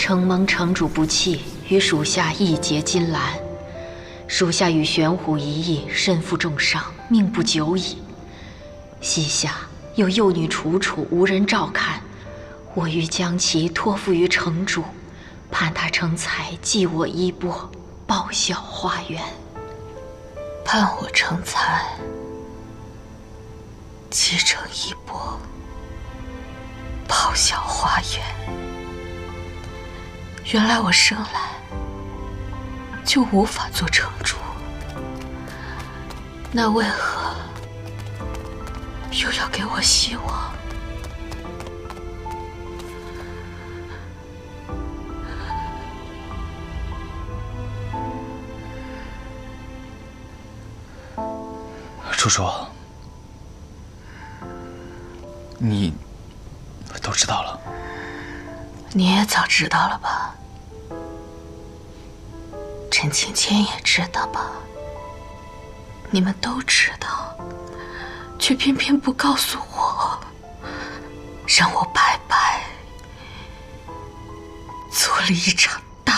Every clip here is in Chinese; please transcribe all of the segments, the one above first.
承蒙城主不弃，与属下一结金兰。属下与玄虎一役，身负重伤，命不久矣。膝下有幼女楚楚，无人照看，我欲将其托付于城主，盼他成才，继我衣钵，报效花园。盼我成才，继承衣钵，报效花园。原来我生来就无法做城主，那为何又要给我希望？楚楚，你都知道了。你也早知道了吧？陈芊芊也知道吧？你们都知道，却偏偏不告诉我，让我白白做了一场大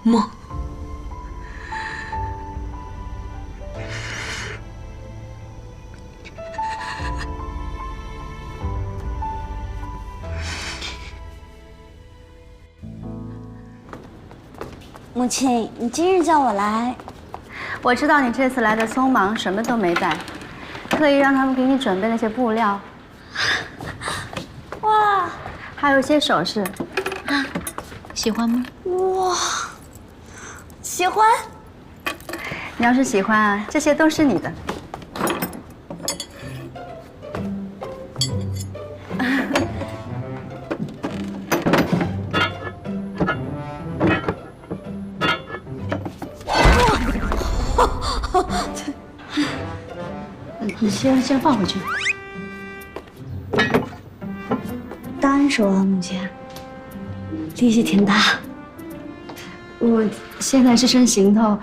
梦。母亲，你今日叫我来，我知道你这次来的匆忙，什么都没带，特意让他们给你准备了些布料。哇，还有一些首饰，喜欢吗？哇，喜欢。你要是喜欢啊，这些都是你的。你先放回去。当然是我了，母亲，力气挺大。我现在这身行头，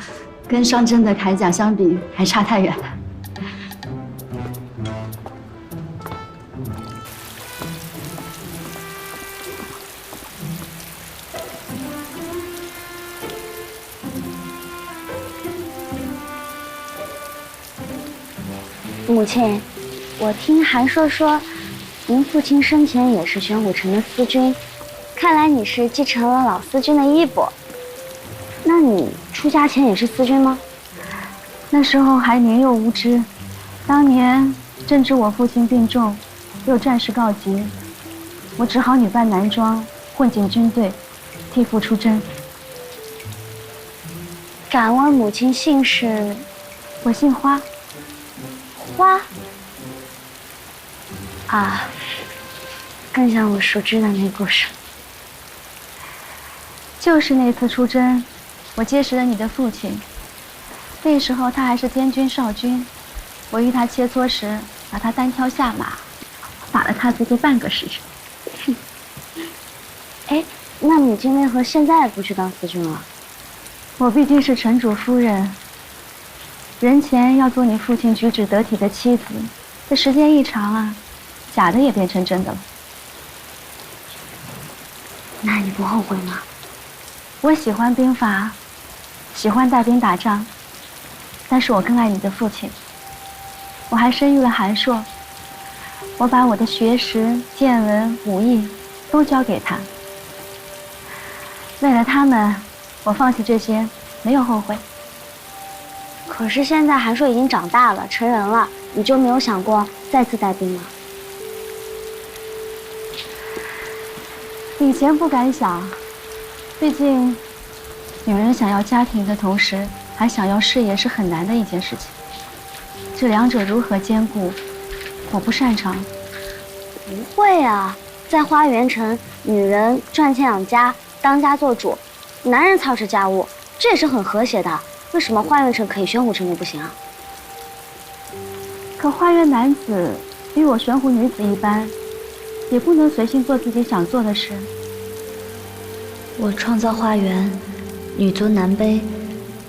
跟上阵的铠甲相比，还差太远了。母亲，我听韩硕说，您父亲生前也是玄武城的司军，看来你是继承了老司军的衣钵。那你出家前也是司军吗？那时候还年幼无知，当年正值我父亲病重，又战事告急，我只好女扮男装，混进军队，替父出征。敢问母亲姓氏？我姓花。花啊，更像我熟知的那故事。就是那次出征，我结识了你的父亲。那时候他还是监军少军，我与他切磋时，把他单挑下马，打了他足足半个时辰。哎，那母亲为何现在不去当司军了？我毕竟是城主夫人。人前要做你父亲举止得体的妻子，这时间一长啊，假的也变成真的了。那你不后悔吗？我喜欢兵法，喜欢带兵打仗，但是我更爱你的父亲。我还生育了韩硕，我把我的学识、见闻、武艺都交给他。为了他们，我放弃这些，没有后悔。可是现在韩硕已经长大了，成人了，你就没有想过再次带兵吗？以前不敢想，毕竟女人想要家庭的同时，还想要事业是很难的一件事情。这两者如何兼顾，我不擅长。不会啊，在花园城，女人赚钱养家，当家做主，男人操持家务，这也是很和谐的。为什么花园城可以，玄武城就不行啊？可花园男子与我玄虎女子一般，也不能随性做自己想做的事。我创造花园，女尊男卑，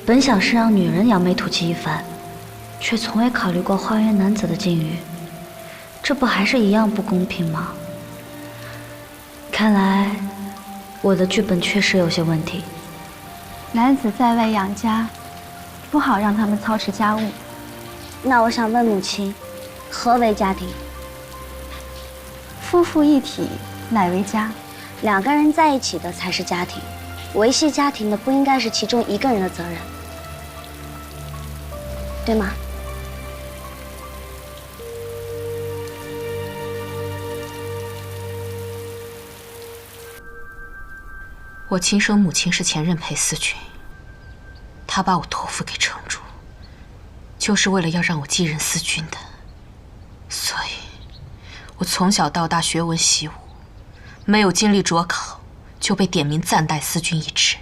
本想是让女人扬眉吐气一番，却从未考虑过花园男子的境遇，这不还是一样不公平吗？看来我的剧本确实有些问题。男子在外养家，不好让他们操持家务。那我想问母亲，何为家庭？夫妇一体，乃为家。两个人在一起的才是家庭，维系家庭的不应该是其中一个人的责任，对吗？我亲生母亲是前任裴思君，她把我托付给程朱，就是为了要让我继任思君的。所以，我从小到大学文习武，没有经历卓考，就被点名暂代思君一职。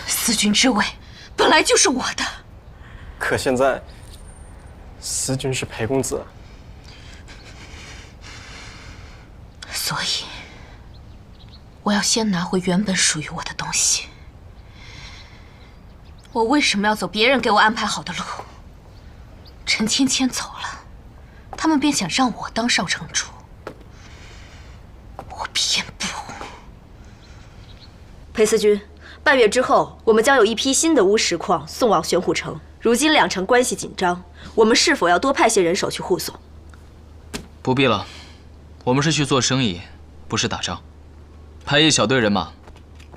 思君之位本来就是我的，可现在，思君是裴公子。所以，我要先拿回原本属于我的东西。我为什么要走别人给我安排好的路？陈芊芊走了，他们便想让我当少城主，我偏不。裴思君，半月之后，我们将有一批新的巫石矿送往玄虎城。如今两城关系紧张，我们是否要多派些人手去护送？不必了。我们是去做生意，不是打仗。派一小队人马，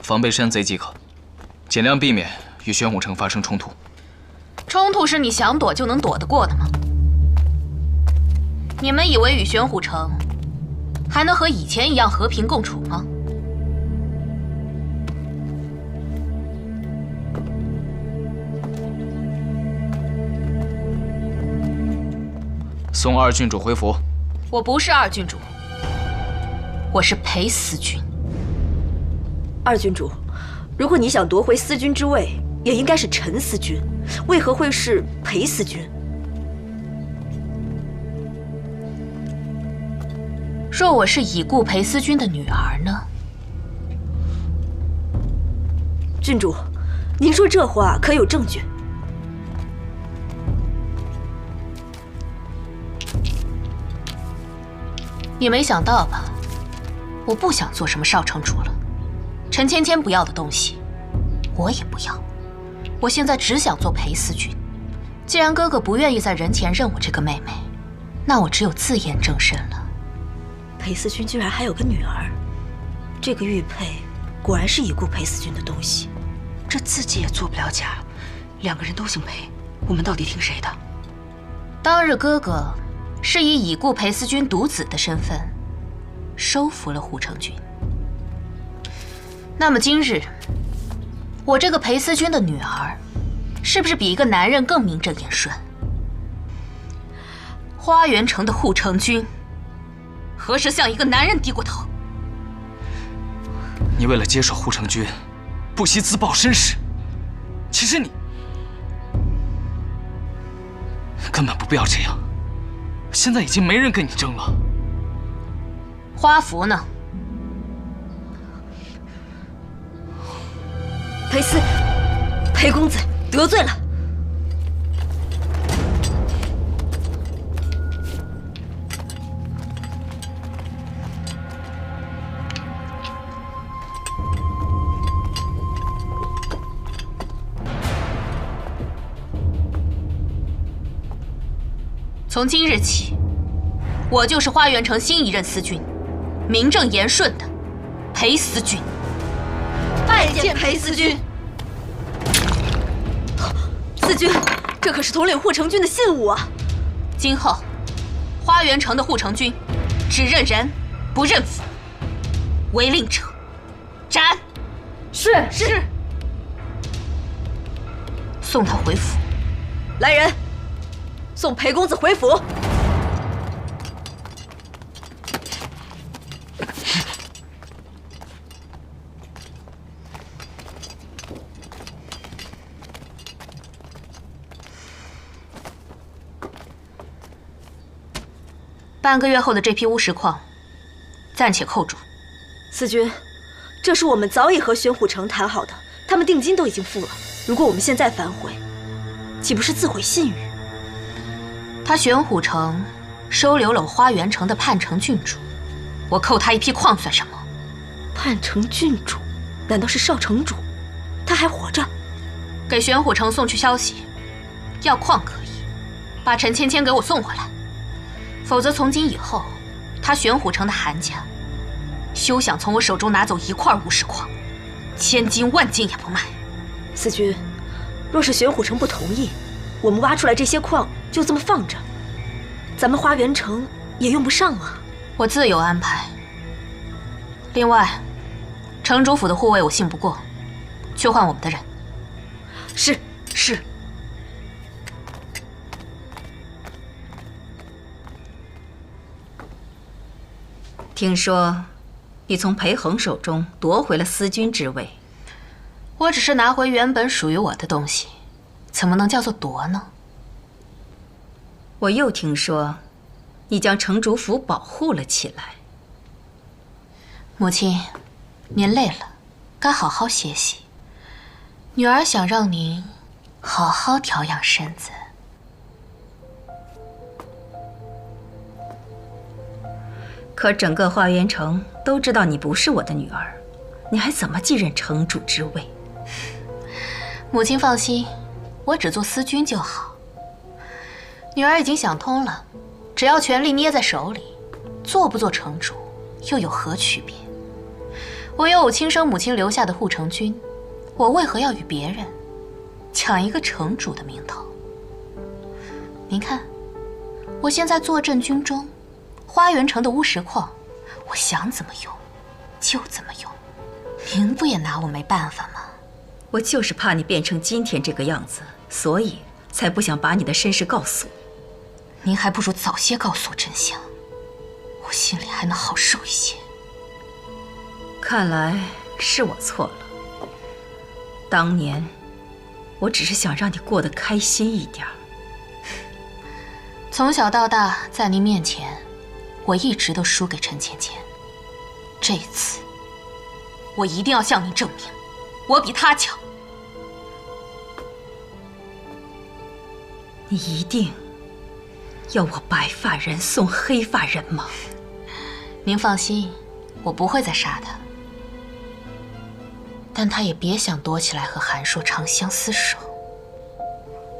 防备山贼即可，尽量避免与玄武城发生冲突。冲突是你想躲就能躲得过的吗？你们以为与玄虎城还能和以前一样和平共处吗？送二郡主回府。我不是二郡主。我是裴思君。二郡主，如果你想夺回思君之位，也应该是陈思君，为何会是裴思君？若我是已故裴思君的女儿呢？郡主，您说这话可有证据？你没想到吧？我不想做什么少城主了，陈芊芊不要的东西，我也不要。我现在只想做裴思君。既然哥哥不愿意在人前认我这个妹妹，那我只有自验正身了。裴思君居然还有个女儿，这个玉佩果然是已故裴思君的东西。这自己也做不了假，两个人都姓裴，我们到底听谁的？当日哥哥是以已故裴思君独子的身份收服了护城军。那么今日，我这个裴思君的女儿，是不是比一个男人更名正言顺？花园城的护城军，何时向一个男人低过头？你为了接手护城军，不惜自曝身世。其实你根本不必要这样。现在已经没人跟你争了。花符呢？裴公子得罪了。从今日起，我就是花园城新一任思君，名正言顺的裴思君。拜见裴思君。思君，这可是统领护城军的信物啊！今后，花园城的护城军只认人，不认府，违令者斩。是。送他回府。来人，送裴公子回府。半个月后的这批巫石矿，暂且扣住。思君，这是我们早已和玄虎城谈好的，他们定金都已经付了。如果我们现在反悔，岂不是自毁信誉？他玄虎城收留了花园城的叛城郡主，我扣他一批矿算什么？叛城郡主，难道是少城主？他还活着？给玄虎城送去消息，要矿可以，把陈芊芊给我送回来，否则从今以后，他玄虎城的韩家，休想从我手中拿走一块巫石矿，千金万金也不卖。思君，若是玄虎城不同意，我们挖出来这些矿就这么放着，咱们花园城也用不上啊。我自有安排。另外，城主府的护卫我信不过，去换我们的人。是。听说你从裴恒手中夺回了司君之位。我只是拿回原本属于我的东西，怎么能叫做夺呢？我又听说，你将城主府保护了起来。母亲，您累了，该好好歇息。女儿想让您好好调养身子。可整个花园城都知道你不是我的女儿，你还怎么继任城主之位？母亲放心，我只做司君就好。女儿已经想通了，只要权力捏在手里，做不做城主又有何区别？我有我亲生母亲留下的护城军，我为何要与别人抢一个城主的名头？您看，我现在坐镇军中，花园城的巫石矿，我想怎么用就怎么用，您不也拿我没办法吗？我就是怕你变成今天这个样子，所以才不想把你的身世告诉我。您还不如早些告诉我真相，我心里还能好受一些。看来是我错了。当年，我只是想让你过得开心一点。从小到大，在您面前，我一直都输给陈芊芊。这次，我一定要向您证明，我比她强。你一定要我白发人送黑发人吗？您放心，我不会再杀他。但他也别想躲起来和韩硕长相厮守。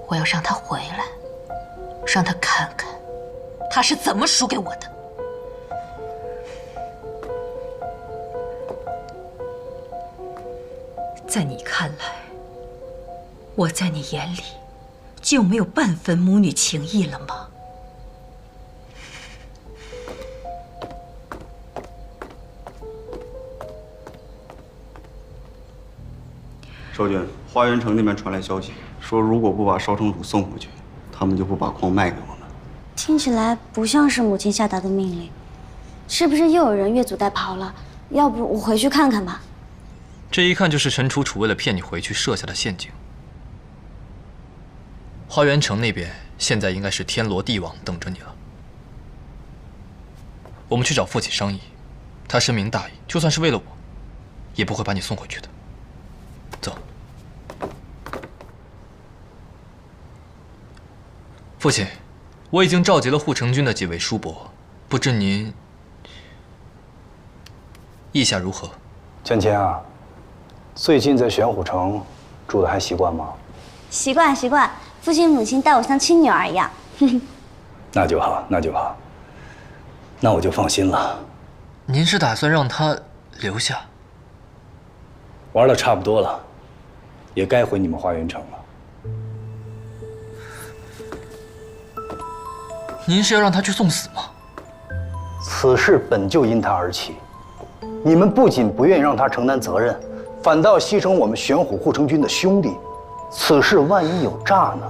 我要让他回来，让他看看他是怎么输给我的。在你看来，我在你眼里就没有半分母女情谊了吗？少君，花园城那边传来消息，说如果不把少城主送回去，他们就不把矿卖给我们。听起来不像是母亲下达的命令，是不是又有人越俎代庖了？要不我回去看看吧。这一看就是陈楚楚为了骗你回去设下的陷阱。花园城那边现在应该是天罗地网等着你了。我们去找父亲商议，他深明大义，就算是为了我，也不会把你送回去的。走。父亲，我已经召集了护城军的几位叔伯，不知您意下如何？芊芊啊，最近在玄虎城住的还习惯吗？习惯习惯，父亲母亲待我像亲女儿一样。那就好，那就好，那我就放心了。您是打算让他留下？玩的差不多了，也该回你们花园城了。您是要让他去送死吗？此事本就因他而起，你们不仅不愿意让他承担责任，反倒牺牲我们玄虎护城军的兄弟。此事万一有诈呢？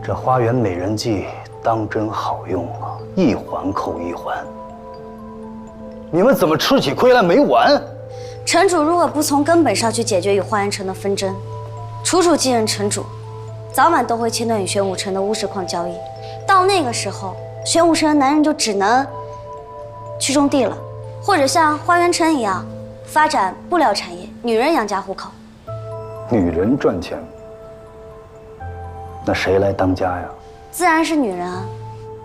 这花园美人计当真好用啊，一环扣一环。你们怎么吃起亏来没完？城主如果不从根本上去解决与花园城的纷争，楚楚继任城主，早晚都会切断与玄武城的巫石矿交易。到那个时候，玄武城的男人就只能去种地了，或者像花园城一样发展布料产业，女人养家糊口。女人赚钱，那谁来当家呀？自然是女人啊。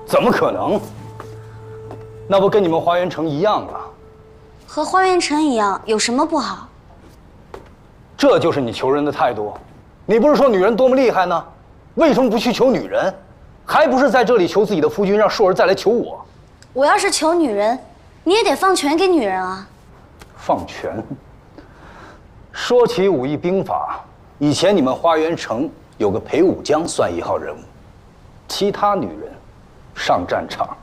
怎么可能？那不跟你们花园城一样吗？和花园城一样，有什么不好？这就是你求人的态度。你不是说女人多么厉害呢？为什么不去求女人，还不是在这里求自己的夫君，让硕儿再来求我？我要是求女人，你也得放权给女人啊。放权？说起武艺兵法，以前你们花园城有个裴武江算一号人物，其他女人上战场，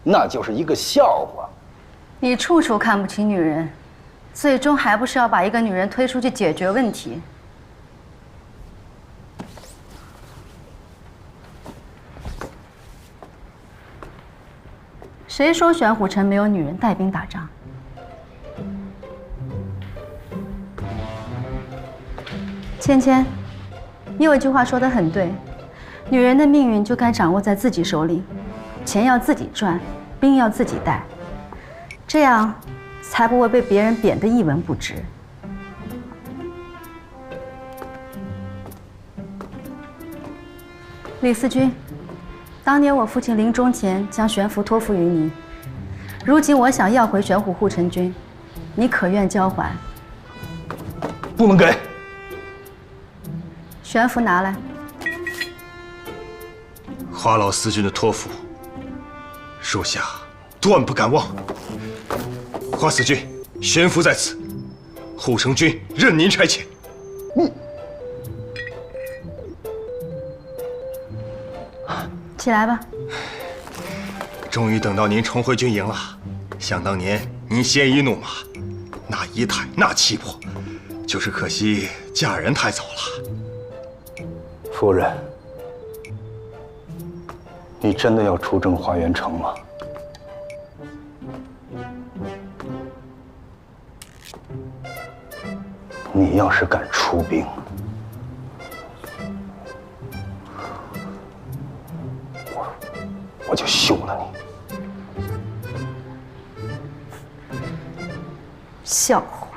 那就是一个笑话。你处处看不起女人，最终还不是要把一个女人推出去解决问题？谁说玄虎城没有女人带兵打仗？芊芊，你有一句话说得很对，女人的命运就该掌握在自己手里，钱要自己赚，兵要自己带，这样才不会被别人贬得一文不值。李思君，当年我父亲临终前将玄福托付于你，如今我想要回玄虎护城军，你可愿交还？不能给。玄福拿来。花老思君的托付，属下断不敢忘。花思君，玄福在此，护城军任您差遣。起来吧。终于等到您重回军营了。想当年您鲜衣怒马，那仪态那气魄，就是可惜嫁人太早了。夫人，你真的要出征花园城吗？你要是敢出兵，我就休了你。笑话。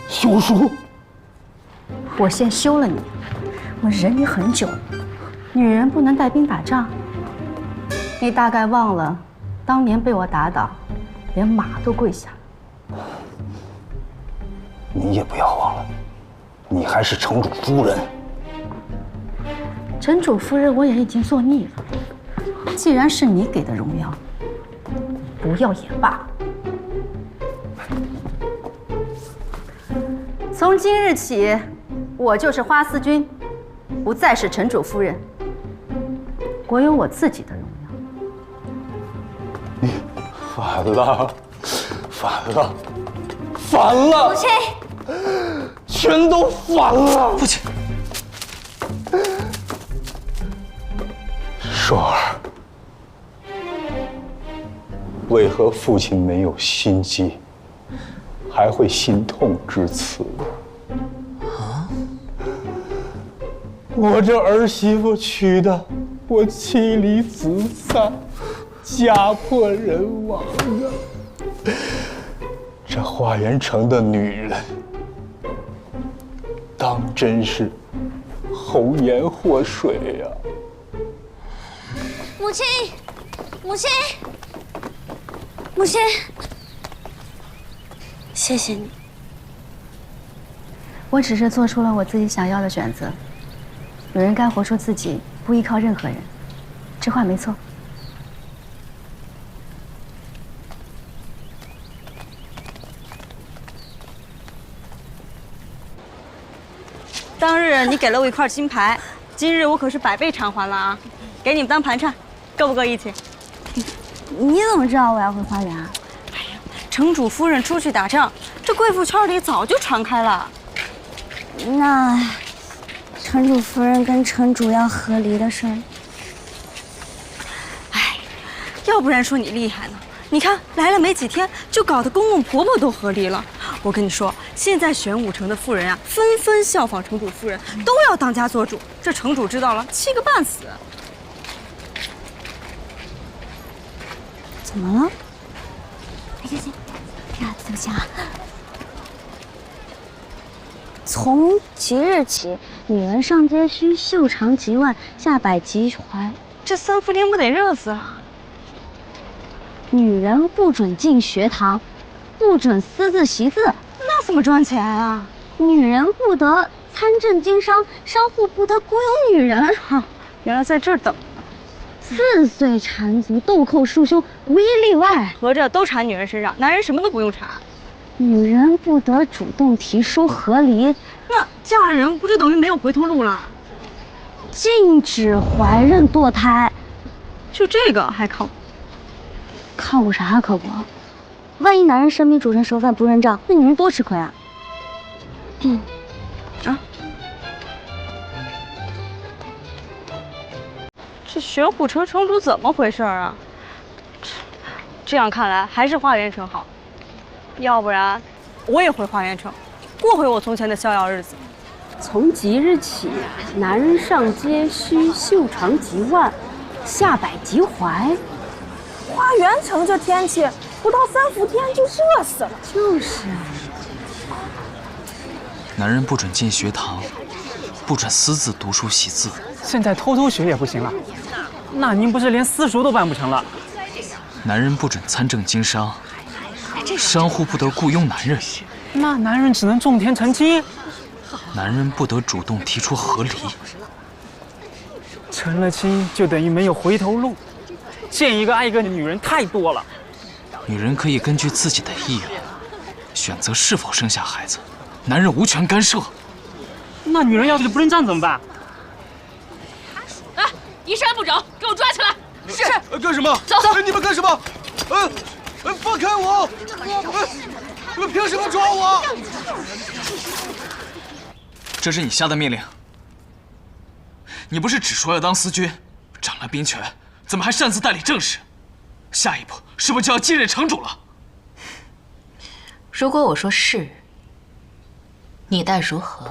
休书。我先休了你，我忍你很久了。女人不能带兵打仗，你大概忘了，当年被我打倒，连马都跪下了。你也不要忘了，你还是城主夫人。城主夫人我也已经做腻了，既然是你给的荣耀，不要也罢。从今日起，我就是花思君，不再是城主夫人。我有我自己的荣耀。你反了，反了，反了！母亲，全都反了！父亲，硕儿，为何父亲没有心机，还会心痛至此？啊！我这儿媳妇娶的，我妻离子散，家破人亡啊！这花园城的女人，当真是红颜祸水呀！母亲，母亲，母亲，谢谢你。我只是做出了我自己想要的选择。女人该活出自己，不依靠任何人，这话没错。当日你给了我一块金牌，今日我可是100倍偿还了啊！给你们当盘缠，够不够义气？你怎么知道我要回花园啊？哎呀，城主夫人出去打仗，这贵妇圈里早就传开了。那城主夫人跟城主要和离的事儿，哎，要不然说你厉害呢？你看来了没几天，就搞得公公婆婆都和离了。我跟你说，现在玄武城的妇人啊，纷纷效仿城主夫人，都要当家做主。这城主知道了，气个半死。怎么了？哎，行，对不起啊。从即日起，女人上街须袖长及腕，下摆及怀。这三伏天不得热死了？女人不准进学堂，不准私自习字。那怎么赚钱啊？女人不得参政经商，商户不得雇佣女人。原来在这儿等。4岁缠足，豆蔻束胸，无一例外。合着都缠女人身上，男人什么都不用缠。女人不得主动提出和离，那嫁人不就等于没有回头路了？禁止怀孕堕胎，就这个还靠谱？靠谱啥可不？万一男人生米煮成熟饭不认账，那女人多吃亏啊！这玄虎城城主怎么回事啊？这样看来还是花园城好，要不然我也回花园城，过回我从前的逍遥日子。从即日起，男人上街须袖长及腕，下摆及怀。花园城这天气，不到3伏天就热死了。就是。男人不准进学堂，不准私自读书习字。现在偷偷学也不行了，那您不是连私塾都办不成了？男人不准参政经商，商户不得雇佣男人。那男人只能种田成亲。男人不得主动提出和离。成了亲就等于没有回头路，见一个爱一个的女人太多了。女人可以根据自己的意愿选择是否生下孩子，男人无权干涉。那女人要是不认账怎么办？哎，一山不整，给我抓起来！是。干什么？走。你们干什么？放开我！你们凭什么抓我？这是你下的命令。你不是只说要当司军，掌了兵权，怎么还擅自代理政事？下一步是不是就要继任城主了？如果我说是，你待如何？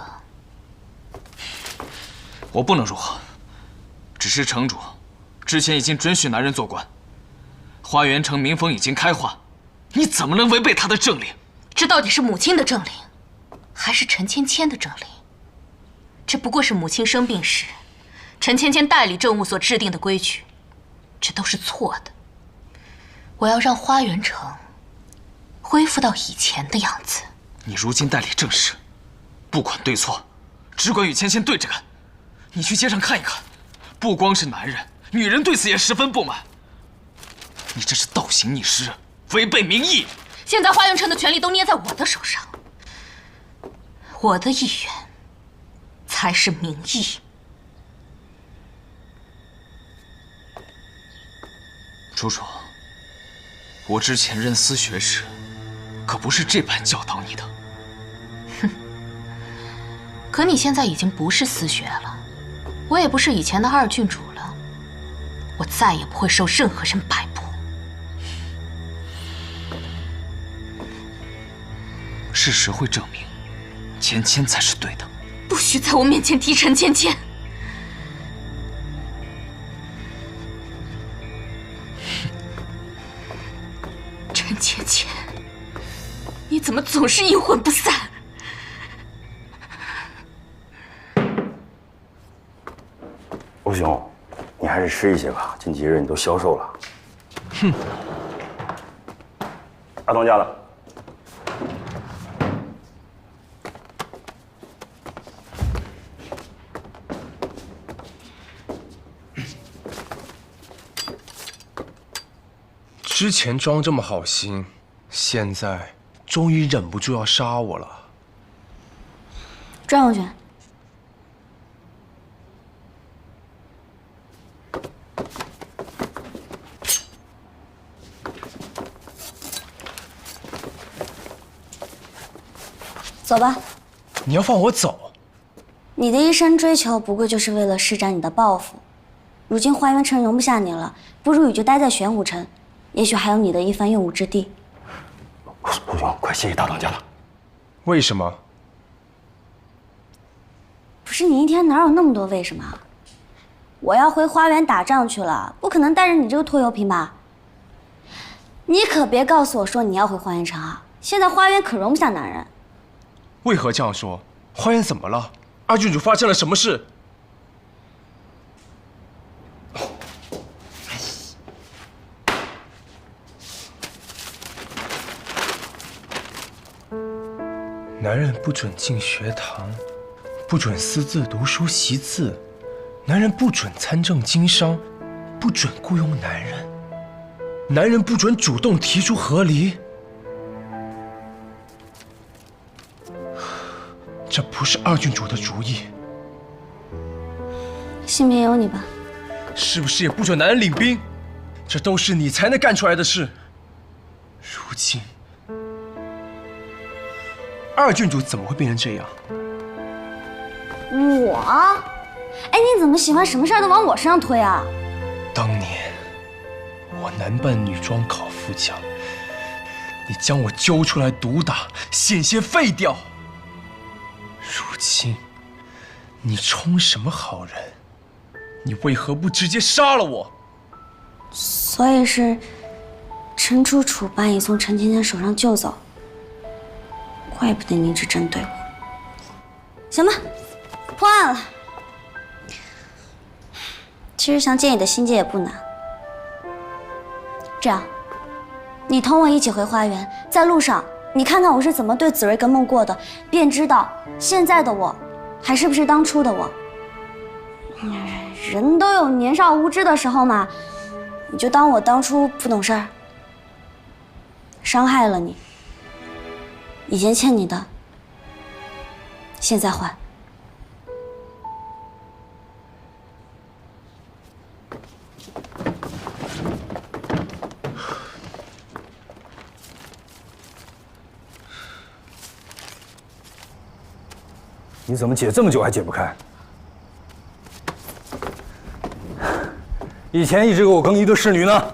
我不能如何，只是城主之前已经准许男人做官，花园城民风已经开化，你怎么能违背他的政令？这到底是母亲的政令，还是陈芊芊的政令？这不过是母亲生病时，陈芊芊代理政务所制定的规矩，这都是错的。我要让花园城恢复到以前的样子。你如今代理政事，不管对错，只管与芊芊对着干。你去街上看一看，不光是男人，女人对此也十分不满。你这是倒行逆施，违背民意。现在花园城的权力都捏在我的手上，我的意愿才是民意。楚楚，我之前任司学时，可不是这般教导你的。哼，可你现在已经不是司学了，我也不是以前的2郡主了，我再也不会受任何人摆布。事实会证明，芊芊才是对的。不许在我面前提陈芊芊！陈芊芊，你怎么总是阴魂不散？欧兄，你还是吃一些吧，近几日你都消瘦了。哼，阿东家的。之前装这么好心，现在终于忍不住要杀我了。庄永轩，走吧。你要放我走？你的一生追求不过就是为了施展你的抱负。如今花园城容不下你了，不如你就待在玄武城。也许还有你的一番用武之地。陆兄，快谢谢大当家了。为什么？不是你一天哪有那么多为什么？我要回花园打仗去了，不可能带着你这个拖油瓶吧？你可别告诉我说你要回花园城啊！现在花园可容不下男人。为何这样说？花园怎么了？二郡主发生了什么事？男人不准进学堂，不准私自读书习字，男人不准参政经商，不准雇佣男人，男人不准主动提出和离。这不是二郡主的主意，性别有你吧？是不是也不准男人领兵？这都是你才能干出来的事。如今，二郡主怎么会变成这样？我？哎，你怎么喜欢什么事儿都往我身上推啊？当年我男扮女装考副将，你将我揪出来毒打，险些废掉。如今，你充什么好人？你为何不直接杀了我？所以是陈楚楚把你从陈芊芊手上救走，怪不得你一直针对我。行吧，破案了。其实想解你的心结也不难。这样，你同我一起回花园，在路上你看看我是怎么对子睿跟梦过的，便知道现在的我还是不是当初的我。人都有年少无知的时候嘛，你就当我当初不懂事儿，伤害了你，以前欠你的，现在还。你怎么解这么久还解不开？以前一直给我更衣的侍女呢？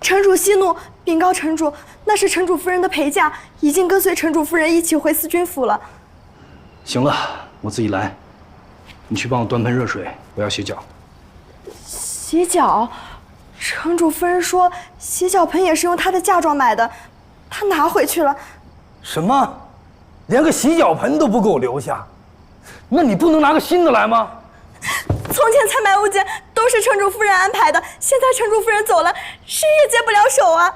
城主息怒，禀告城主，那是城主夫人的陪嫁，已经跟随城主夫人一起回思君府了。行了，我自己来。你去帮我端盆热水，我要洗脚。洗脚？城主夫人说洗脚盆也是用她的嫁妆买的，她拿回去了。什么？连个洗脚盆都不给我留下？那你不能拿个新的来吗？从前采买物件都是城主夫人安排的，现在城主夫人走了，谁也接不了手啊！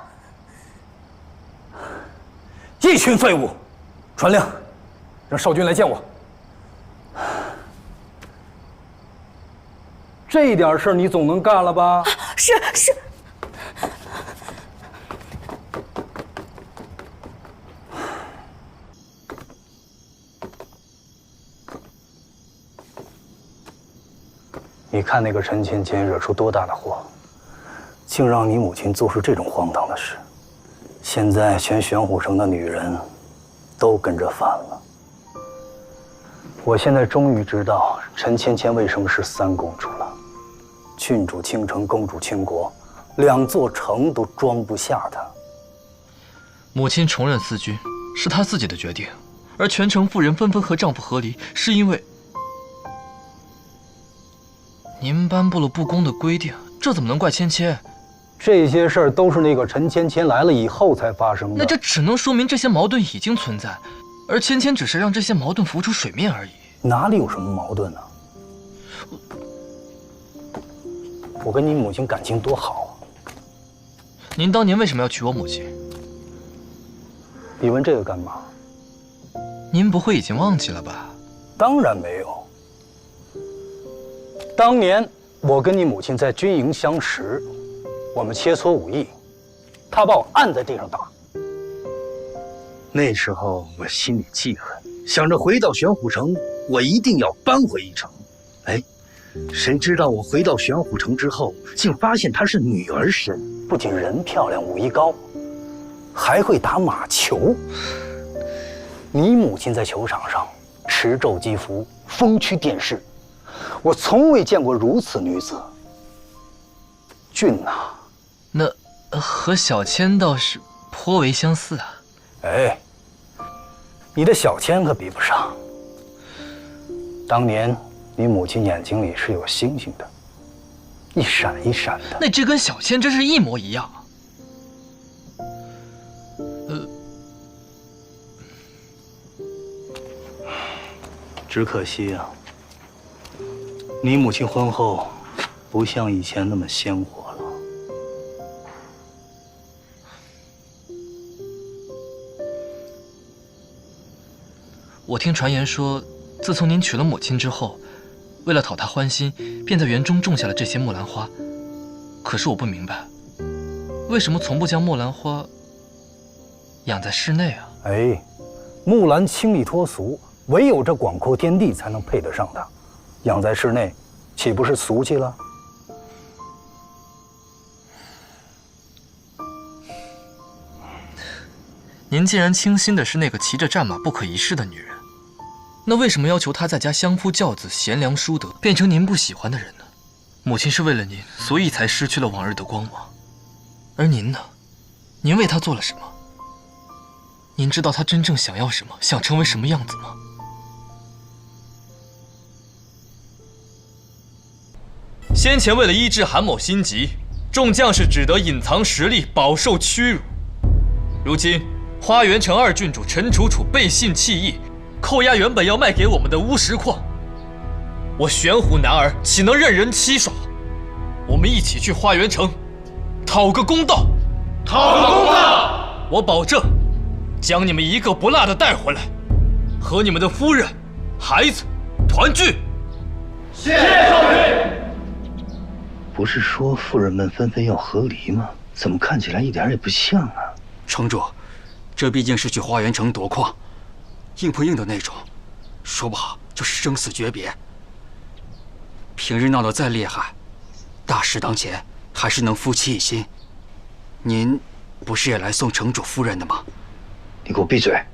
一群废物！传令，让少君来见我。这点事儿你总能干了吧？是。你看那个陈芊芊惹出多大的祸，竟让你母亲做出这种荒唐的事。现在全玄虎城的女人都跟着反了。我现在终于知道陈芊芊为什么是三公主了。郡主倾城，公主倾国，两座城都装不下她。母亲重任思君是她自己的决定，而全城妇人纷纷和丈夫和离，是因为您颁布了不公的规定，这怎么能怪芊芊？这些事儿都是那个陈芊芊来了以后才发生的。那这只能说明这些矛盾已经存在，而芊芊只是让这些矛盾浮出水面而已。哪里有什么矛盾呢？我跟你母亲感情多好啊！您当年为什么要娶我母亲？你问这个干嘛？您不会已经忘记了吧？当然没有。当年我跟你母亲在军营相识，我们切磋武艺，她把我按在地上打。那时候我心里记恨，想着回到玄虎城，我一定要扳回一城。哎，谁知道我回到玄虎城之后，竟发现她是女儿身，不仅人漂亮，武艺高，还会打马球。你母亲在球场上持胄击服，风驱电势。我从未见过如此女子。俊呐，那和小芊倒是颇为相似啊。哎，你的小芊可比不上。当年你母亲眼睛里是有星星的，一闪一闪的。那这跟小芊真是一模一样。只可惜啊，你母亲婚后不像以前那么鲜活了。我听传言说，自从您娶了母亲之后，为了讨她欢心，便在园中种下了这些木兰花。可是我不明白，为什么从不将木兰花养在室内啊？哎，木兰清丽脱俗，唯有这广阔天地才能配得上它。养在室内，岂不是俗气了？您既然倾心的是那个骑着战马不可一世的女人，那为什么要求她在家相夫教子、贤良淑德，变成您不喜欢的人呢？母亲是为了您，所以才失去了往日的光芒。而您呢？您为她做了什么？您知道她真正想要什么，想成为什么样子吗？先前为了医治韩某心疾，众将士只得隐藏实力，饱受屈辱。如今花园城二郡主陈楚楚背信弃义，扣押原本要卖给我们的乌石矿，我玄虎男儿岂能任人欺耍？我们一起去花园城，讨个公道！讨个公道！我保证，将你们一个不落的带回来，和你们的夫人、孩子团聚。谢少尉。不是说妇人们纷纷要和离吗？怎么看起来一点也不像啊？城主，这毕竟是去花园城夺矿，硬碰硬的那种，说不好就是生死诀别。平日闹得再厉害，大事当前还是能夫妻一心。您不是也来送城主夫人的吗？你给我闭嘴！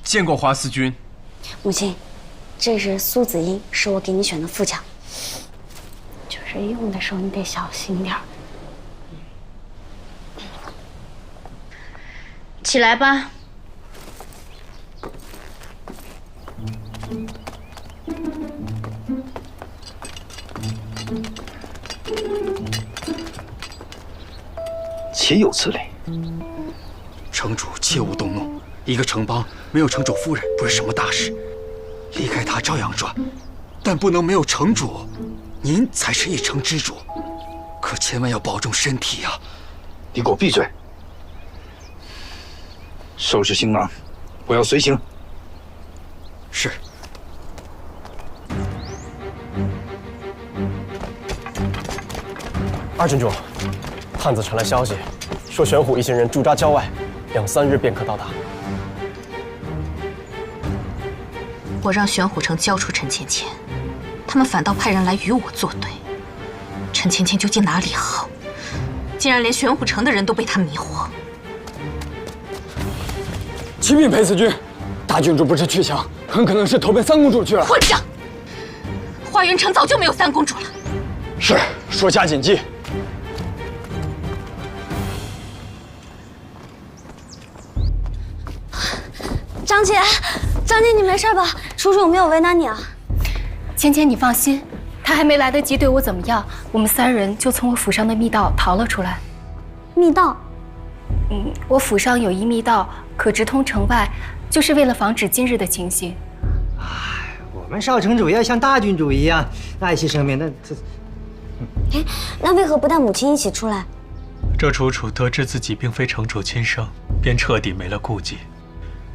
见过华司君。母亲，这是苏子英，是我给你选的副将。就是用的时候你得小心点儿。起来吧。岂有此理！城主切勿动怒，一个城邦没有城主夫人不是什么大事，离开她照样转，但不能没有城主。您才是一城之主，可千万要保重身体啊！你给我闭嘴！收拾行囊，我要随行。是。二郡主，探子传来消息，说玄虎一行人驻扎郊外，2、3日便可到达。我让玄虎城交出陈芊芊，他们反倒派人来与我作对。陈芊芊究竟哪里好？竟然连玄虎城的人都被他迷惑。启禀裴司君，大郡主不知去向，很可能是投奔三公主去了。混账！花园城早就没有三公主了。是，属下谨记。张姐，张姐，你没事吧？楚楚没有为难你啊。芊芊，你放心，她还没来得及对我怎么样，我们3人就从我府上的密道逃了出来。密道？我府上有一密道，可直通城外，就是为了防止今日的情形。我们少城主要像大郡主一样爱惜生命，那为何不带母亲一起出来？这楚楚得知自己并非城主亲生，便彻底没了顾忌，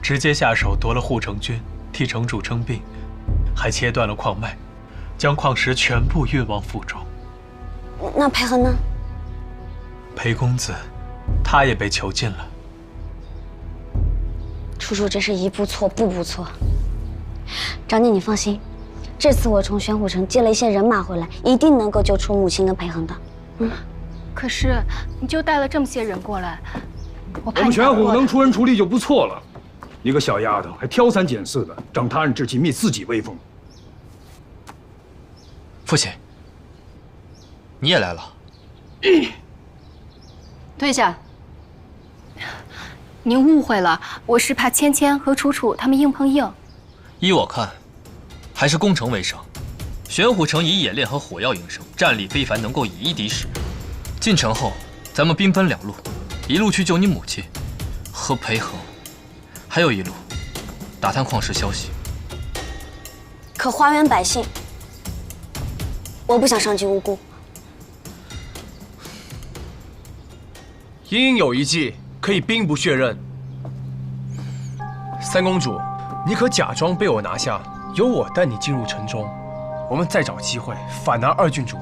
直接下手夺了护城军，替城主称病，还切断了矿脉，将矿石全部运往府中。那裴恒呢？裴公子，他也被囚禁了。楚楚真是一步错步步错。张姐，你放心，这次我从玄虎城借了一些人马回来，一定能够救出母亲跟裴恒的。可是你就带了这么些人过来，我们玄虎能出人出力就不错了。一个小丫头还挑三拣四的，长他人志气，灭自己威风。父亲，你也来了。退下。您误会了，我是怕芊芊和楚楚他们硬碰硬。依我看，还是攻城为上。玄虎城以冶炼和火药营生，战力非凡，能够以一敌十。进城后，咱们兵分2路，一路去救你母亲和裴恒，还有一路打探矿石消息。可花园百姓，我不想伤及无辜。隐隐有一计，可以兵不血刃。三公主，你可假装被我拿下，由我带你进入城中，我们再找机会反拿二郡主。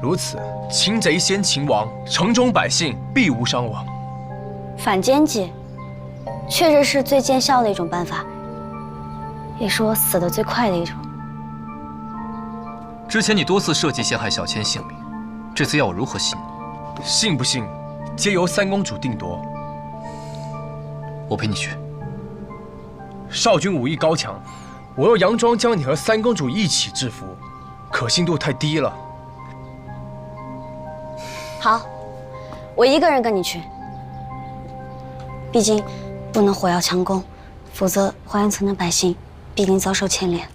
如此，擒贼先擒王，城中百姓必无伤亡。反间计，确实是最见效的一种办法，也是我死得最快的一种。之前你多次设计陷害小千性命，这次要我如何信你？信不信，皆由三公主定夺。我陪你去。少君武艺高强，我要佯装将你和三公主一起制服，可信度太低了。好，我一个人跟你去。毕竟不能火药强攻，否则花园村的百姓必定遭受牵连。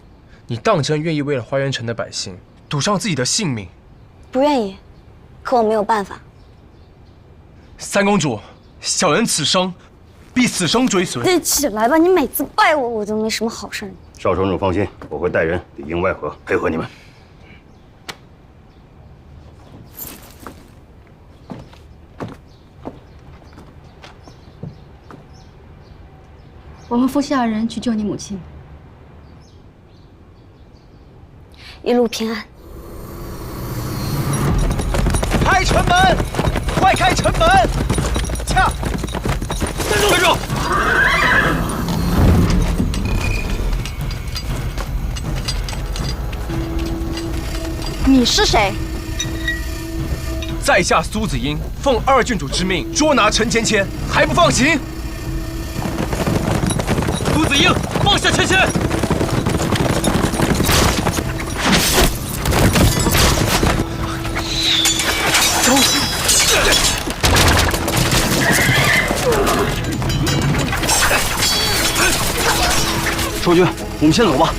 你当真愿意为了花园城的百姓赌上自己的性命？不愿意，可我没有办法。三公主，小人此生必死生追随。你起来吧，你每次拜我，我都没什么好事。少城主放心，我会带人里应外合，配合你们。我们夫妻二人去救你母亲。一路平安。开城门！快开城门！驾！站住！你是谁？在下苏子英，奉二郡主之命捉拿陈芊芊，还不放行？苏子英，放下芊芊！少君，我们先走吧。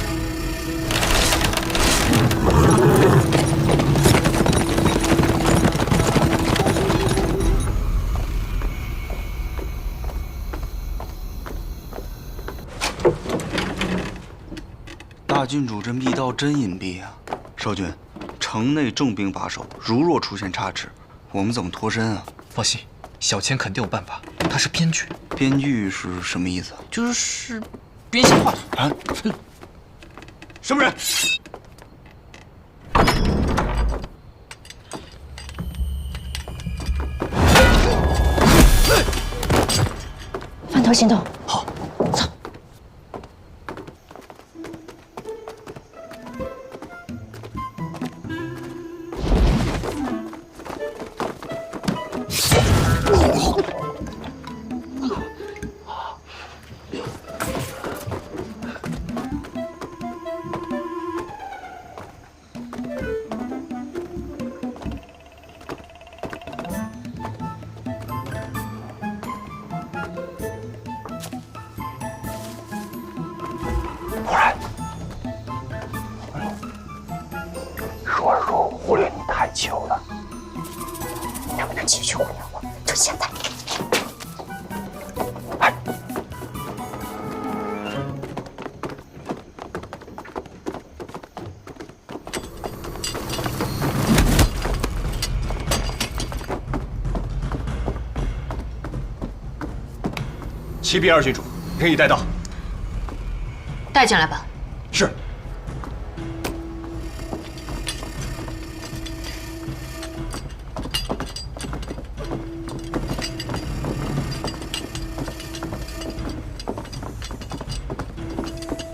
大郡主这密道真隐蔽啊！少君，城内重兵把守，如若出现差池，我们怎么脱身啊？放心，小千肯定有办法。他是编剧。编剧是什么意思？就是编瞎话啊！什么人？分头行动。好，走。说忽略你太久了，能不能继续忽略我？就现在。启禀二郡主，人已带到。带进来吧。是。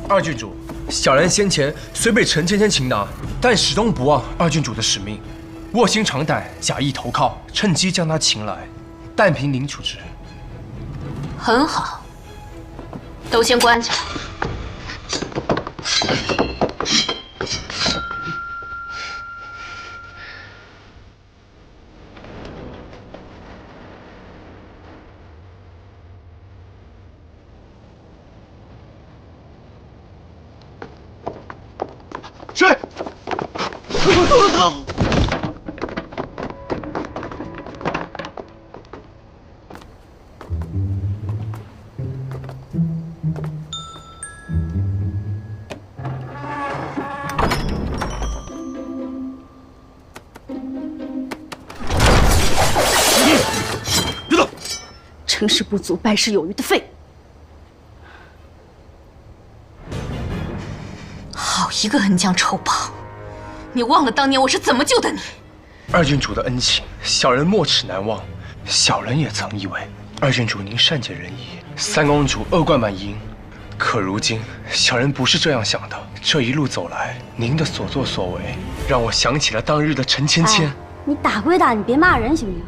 二郡主，小人先前虽被陈芊芊擒拿，但始终不忘二郡主的使命，卧薪尝胆，假意投靠，趁机将她擒来，但凭您处置。很好，都先关起来。谁？成事不足败事有余的废物。好一个恩将仇报！你忘了当年我是怎么救的你？二郡主的恩情，小人没齿难忘。小人也曾以为二郡主您善解人意，三公主恶贯满盈。可如今，小人不是这样想的。这一路走来，您的所作所为，让我想起了当日的陈芊芊。你打归打，你别骂人行不行？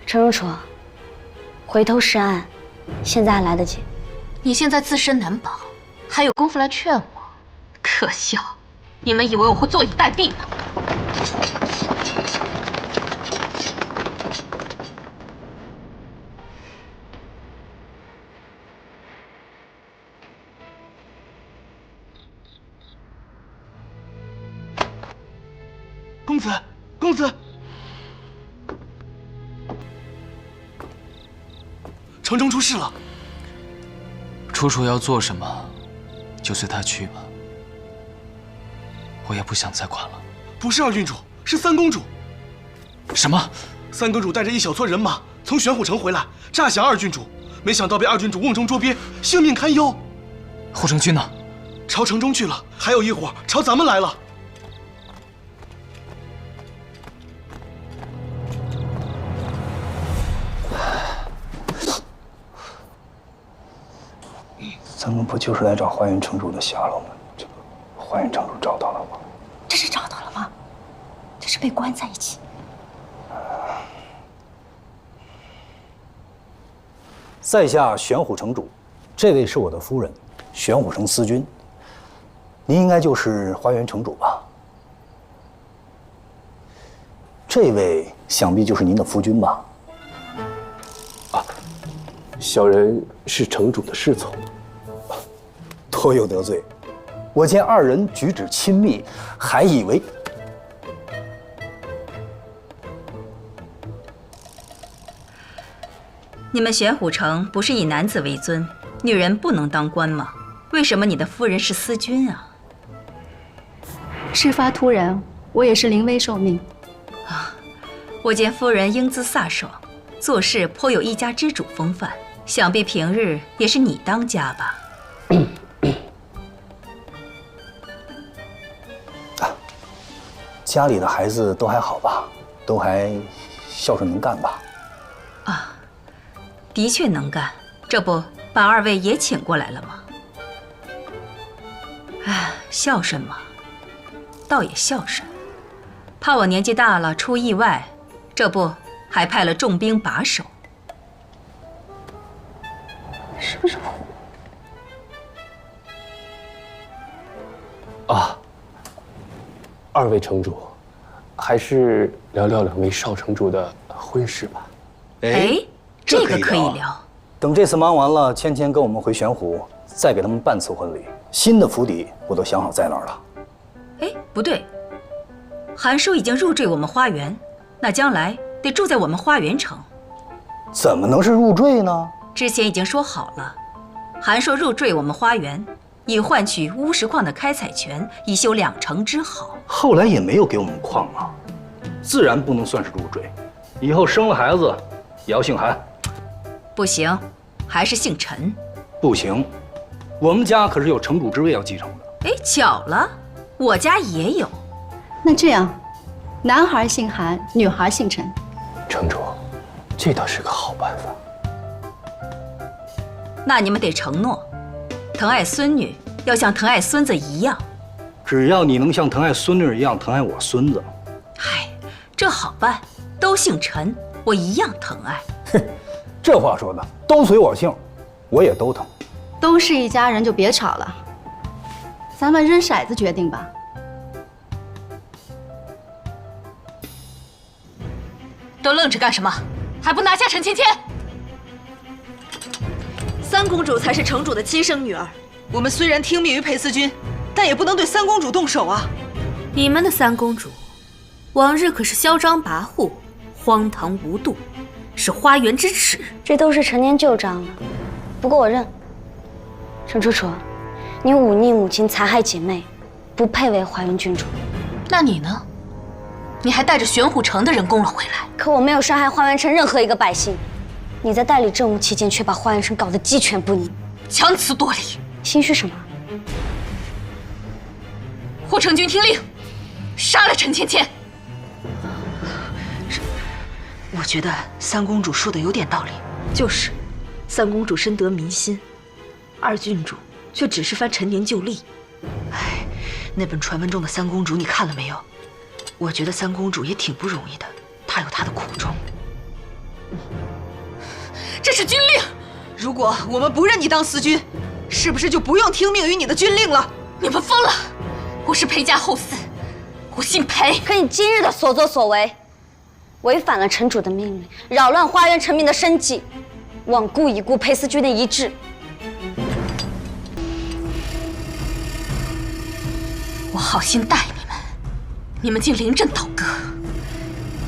陈如楚，回头是岸，现在还来得及。你现在自身难保，还有功夫来劝我？可笑！你们以为我会坐以待毙吗？公子，公子，城中出事了。楚楚要做什么，就随他去吧。我也不想再管了。不是二郡主，是三公主。什么？三公主带着一小撮人马从玄虎城回来，诈降二郡主，没想到被二郡主瓮中捉鳖，性命堪忧。护城军呢？朝城中去了，还有一伙朝咱们来了。咱们不就是来找花园城主的下落吗？这个花园城主找到了吗？这是找到了吗？这是被关在一起。在下玄虎城主，这位是我的夫人，玄虎城司君。您应该就是花园城主吧？这位想必就是您的夫君吧？小人是城主的侍从。多有得罪！我见二人举止亲密，还以为……你们玄虎城不是以男子为尊，女人不能当官吗？为什么你的夫人是司君啊？事发突然，我也是临危受命。我见夫人英姿飒爽，做事颇有一家之主风范，想必平日也是你当家吧？家里的孩子都还好吧？都还孝顺能干吧？啊，的确能干，这不把二位也请过来了吗？哎，孝顺嘛，倒也孝顺。怕我年纪大了出意外，这不还派了重兵把守。是不是我？啊，二位城主，还是聊聊两位少城主的婚事吧。哎，这个可以聊。等这次忙完了，芊芊跟我们回玄虎，再给他们办次婚礼。新的府邸我都想好在哪儿了。哎，不对，韩叔已经入赘我们花园，那将来得住在我们花园城。怎么能是入赘呢？之前已经说好了，韩硕入赘我们花园，以换取乌石矿的开采权，以修2城之好。后来也没有给我们矿啊，自然不能算是入赘。以后生了孩子也要姓韩。不行，还是姓陈。不行，我们家可是有城主之位要继承的。哎，巧了，我家也有。那这样，男孩姓韩，女孩姓陈。城主，这倒是个好办法。那你们得承诺，疼爱孙女要像疼爱孙子一样。只要你能像疼爱孙女一样疼爱我孙子，嗨，这好办，都姓陈，我一样疼爱。哼，这话说的，都随我姓，我也都疼。都是一家人，就别吵了。咱们扔骰子决定吧。都愣着干什么？还不拿下陈芊芊！三公主才是城主的亲生女儿，我们虽然听命于裴思君，但也不能对三公主动手啊！你们的三公主，往日可是嚣张跋扈、荒唐无度，是花园之耻。这都是陈年旧账了。不过我认，陈楚楚，你忤逆母亲，残害姐妹，不配为花园郡主。那你呢？你还带着玄虎城的人攻了回来。可我没有伤害花园城任何一个百姓，你在代理政务期间却把花园城搞得鸡犬不宁，强词夺理。心虚什么？护城军听令，杀了陈芊芊。我觉得三公主说的有点道理。就是，三公主深得民心，二郡主却只是翻陈年旧历。哎，那本传闻中的三公主你看了没有？我觉得三公主也挺不容易的，她有她的苦衷。这是军令。如果我们不认你当司君，是不是就不用听命于你的军令了？你们疯了！我是裴家后嗣，我姓裴。可你今日的所作所为，违反了城主的命令，扰乱花园城民的生计，罔顾已故裴司君的遗志。我好心待你们，你们竟临阵倒戈！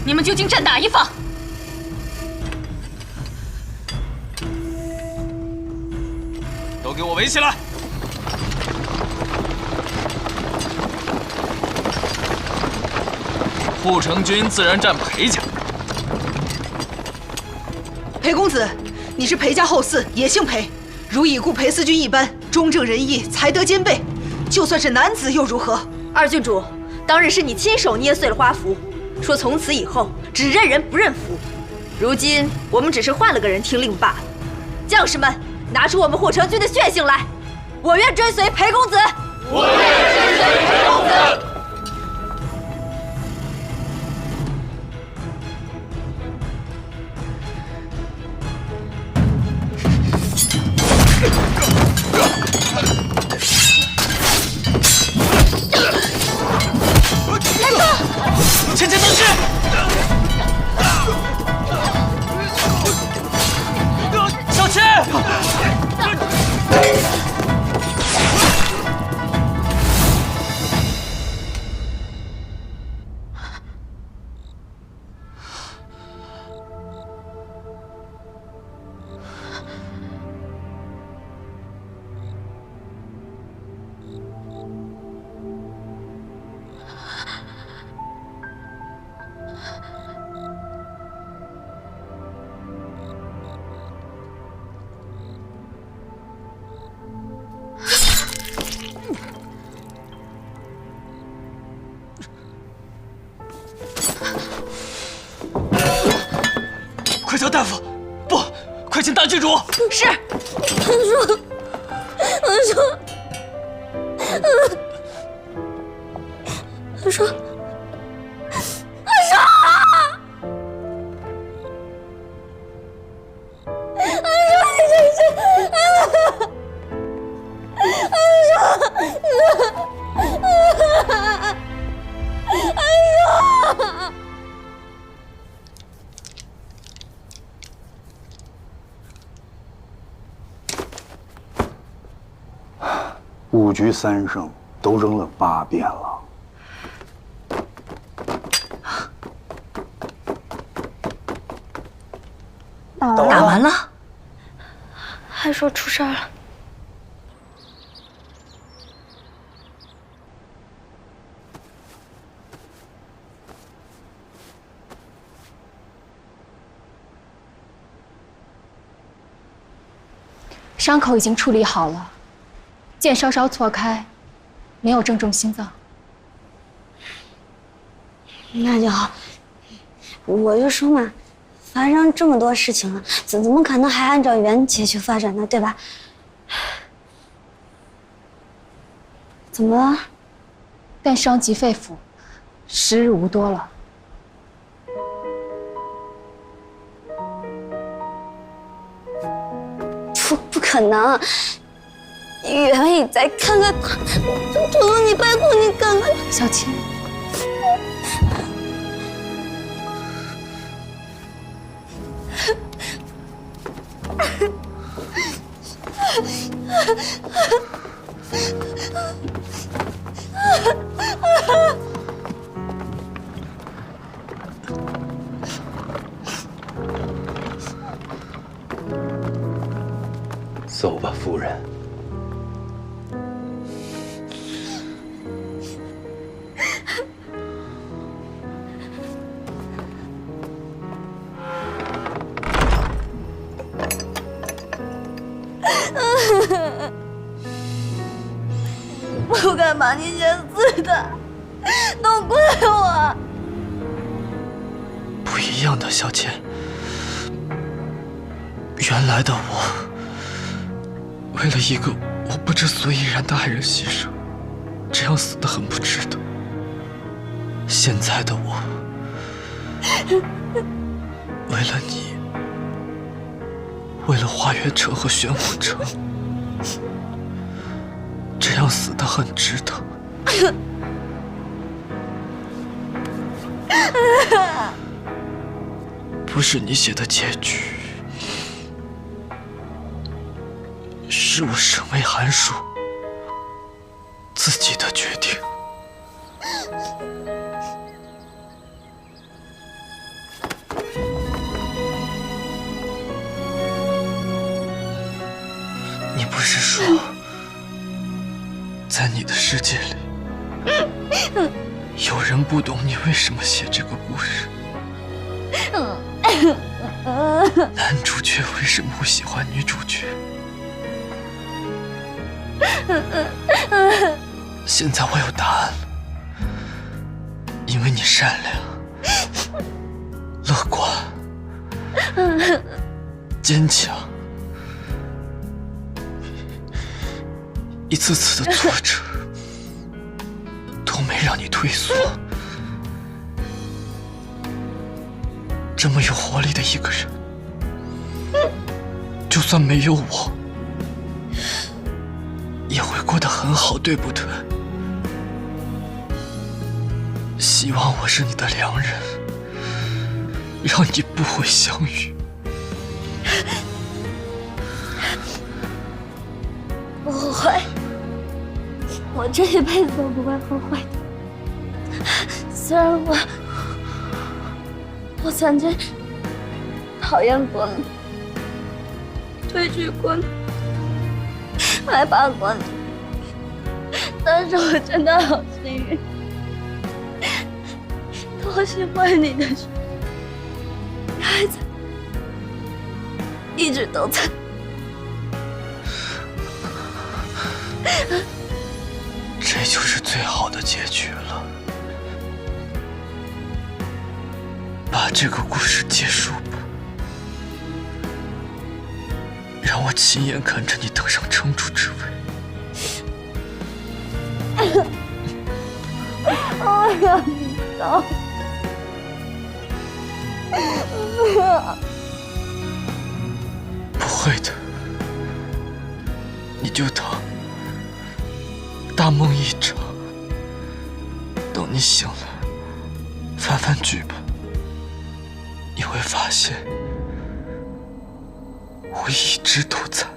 你们究竟站哪一方？都给我围起来！护城军自然站裴家。裴公子，你是裴家后嗣，也姓裴，如已故裴司君一般，忠正仁义，才德兼备。就算是男子又如何？二郡主，当日是你亲手捏碎了花符，说从此以后只认人不认符。如今我们只是换了个人听令罢了。将士们，拿出我们护城军的血性来！我愿追随裴公子。我愿追随裴公子。芊芊等去！小七！快叫大夫！不，快请大郡主！是。他说。5局3胜，都扔了8遍了。打完了？还说出事儿了。伤口已经处理好了，剑稍稍错开，没有正中心脏。那就好。我就说嘛，发生这么多事情了，怎么可能还按照原结局发展呢？对吧？怎么了？但伤及肺腑，时日无多了。不可能！原意再看看他，求求你，拜托你看看小青。走吧，夫人。不该把你先死的，都怪我。不一样的，小倩。原来的我，为了一个我不知所以然的爱人牺牲，这样死得很不值得。现在的我，为了你，为了花园城和玄武城，这样死得很值得。不是你写的结局，是我身为韩叔自己的决定。你不是说，在你的世界里，有人不懂你为什么写这个故事？男主角为什么会喜欢女主角？现在我有答案了，因为你善良、乐观、坚强，一次次的挫折都没让你退缩。这么有活力的一个人，就算没有我，也会过得很好，对不对？希望我是你的良人，让你不会相遇。不后悔，我这一辈子都不会后悔的。虽然我曾经讨厌过你，推拒过你，害怕过你，但是我真的好幸运，我喜欢你的时候，你还在，一直都在。这就是最好的结局了。把这个故事结束吧，让我亲眼看着你登上城主之位。我要你走。不会的，你就当大梦一场。等你醒来，翻翻剧本，你会发现，我一直都在。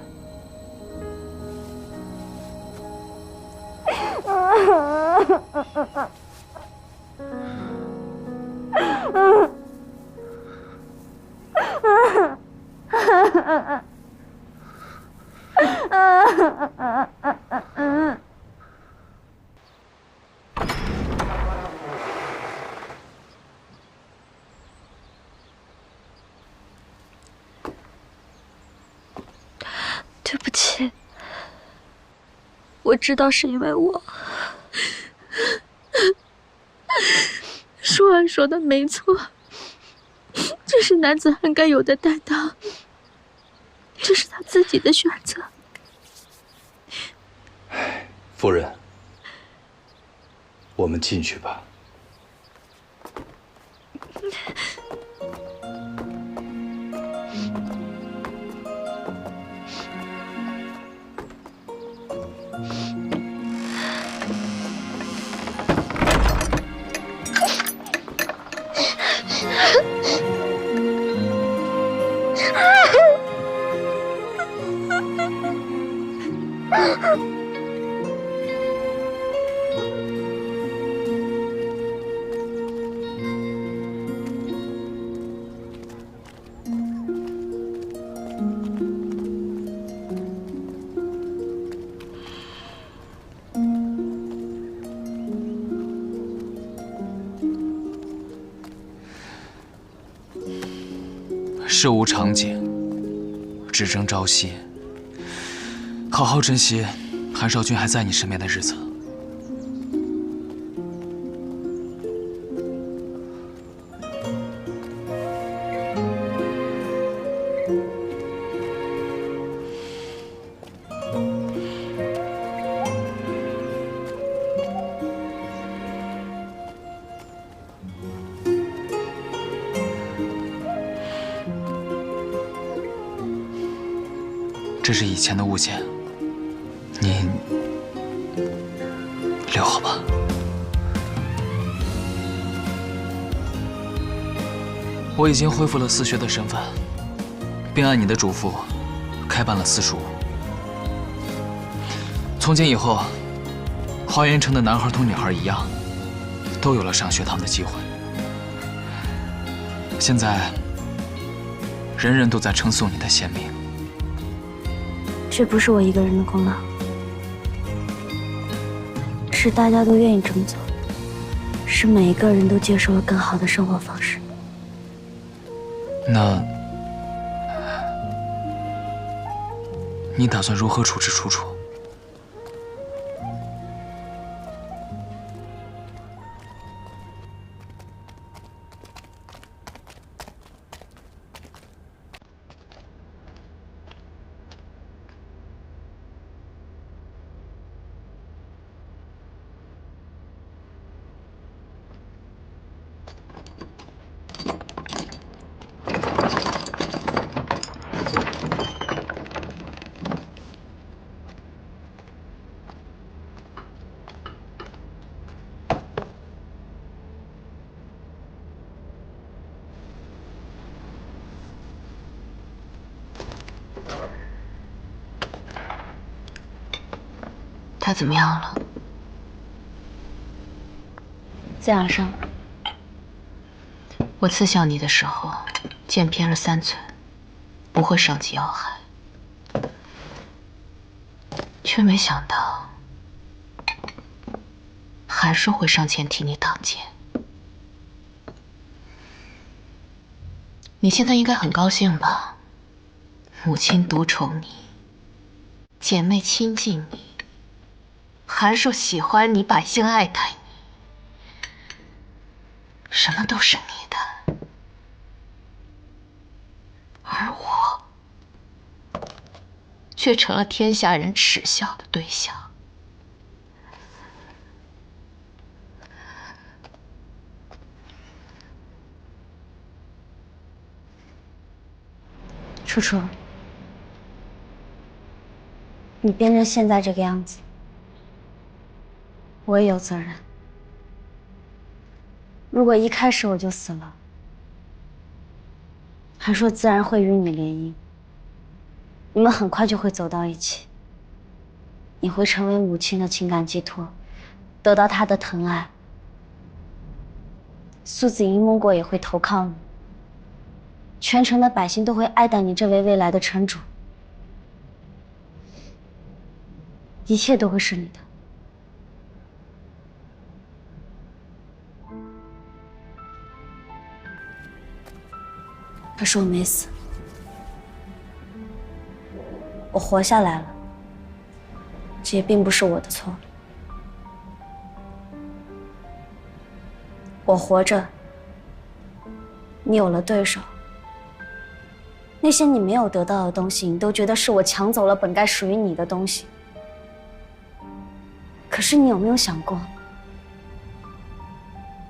对不起，我知道是因为我。舒安说的没错，这是男子汉该有的担当，这是他自己的选择。夫人，我们进去吧。事无长景，只争朝夕。好好珍惜韩少君还在你身边的日子。这是以前的物件，你留好吧。我已经恢复了四学的身份，并按你的嘱咐开办了私塾。从今以后，花园城的男孩同女孩一样，都有了上学堂的机会。现在，人人都在称颂你的贤明。这不是我一个人的功劳，是大家都愿意这么做，是每一个人都接受了更好的生活方式。那，你打算如何处置楚楚？他怎么样了？自然伤。我刺向你的时候，剑偏了3寸，不会伤及要害，却没想到韩硕会上前替你挡剑。你现在应该很高兴吧？母亲独宠你，姐妹亲近你。韩硕喜欢你，百姓爱戴你，什么都是你的，而我却成了天下人耻笑的对象。楚楚，你变成现在这个样子，我也有责任。如果一开始我就死了，韩硕自然会与你联姻，你们很快就会走到一起。你会成为母亲的情感寄托，得到她的疼爱。苏子英、孟过也会投靠你，全城的百姓都会爱戴你这位未来的城主，一切都会是你的。可是我没死，我活下来了，这也并不是我的错。我活着，你有了对手，那些你没有得到的东西，你都觉得是我抢走了本该属于你的东西。可是你有没有想过，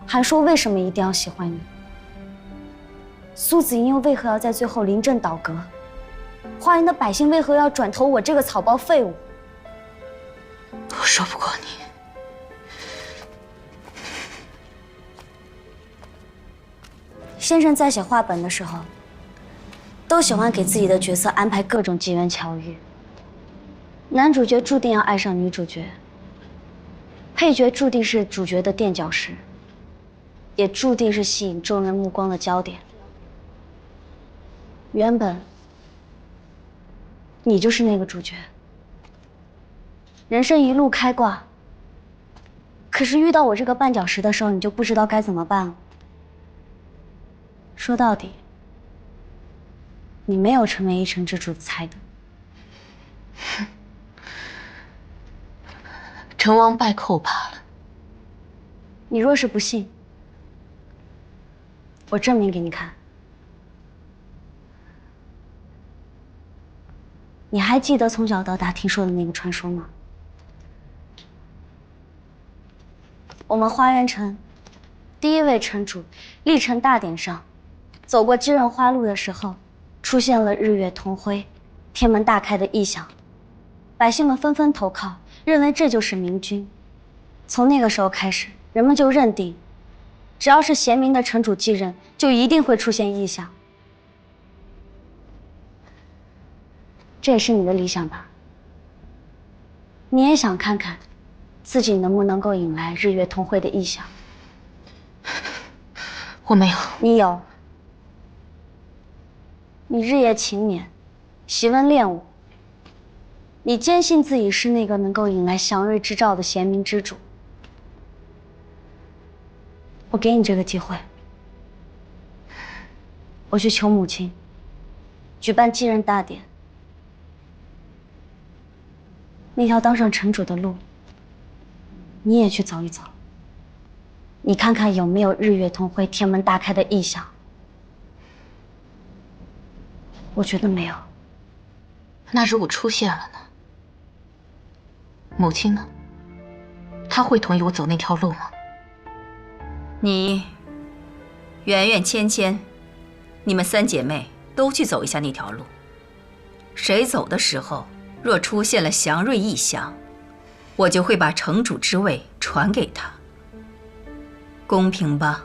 韩硕为什么一定要喜欢你？苏子英又为何要在最后临阵倒戈？花园的百姓为何要转投我这个草包废物？我说不过你。先生在写话本的时候，都喜欢给自己的角色安排各种机缘巧遇。男主角注定要爱上女主角，配角注定是主角的垫脚石，也注定是吸引众人目光的焦点。原本，你就是那个主角，人生一路开挂。可是遇到我这个绊脚石的时候，你就不知道该怎么办了。说到底，你没有成为一城之主的才能，成王败寇罢了。你若是不信，我证明给你看。你还记得从小到大听说的那个传说吗？我们花园城第一位城主历城大典上，走过金人花路的时候，出现了日月同辉、天门大开的异象，百姓们纷纷投靠，认为这就是明君。从那个时候开始，人们就认定，只要是贤明的城主继任，就一定会出现异象。这也是你的理想吧？你也想看看，自己能不能够引来日月同辉的异象？我没有。你有。你日夜勤勉，习文练武。你坚信自己是那个能够引来祥瑞之兆的贤明之主。我给你这个机会，我去求母亲，举办继任大典。那条当上城主的路，你也去走一走。你看看有没有日月同辉、天门大开的异象？我觉得没有。那如果出现了呢？母亲呢？她会同意我走那条路吗？你、圆圆、芊芊，你们3姐妹都去走一下那条路。谁走的时候，若出现了祥瑞异象，我就会把城主之位传给他。公平吧？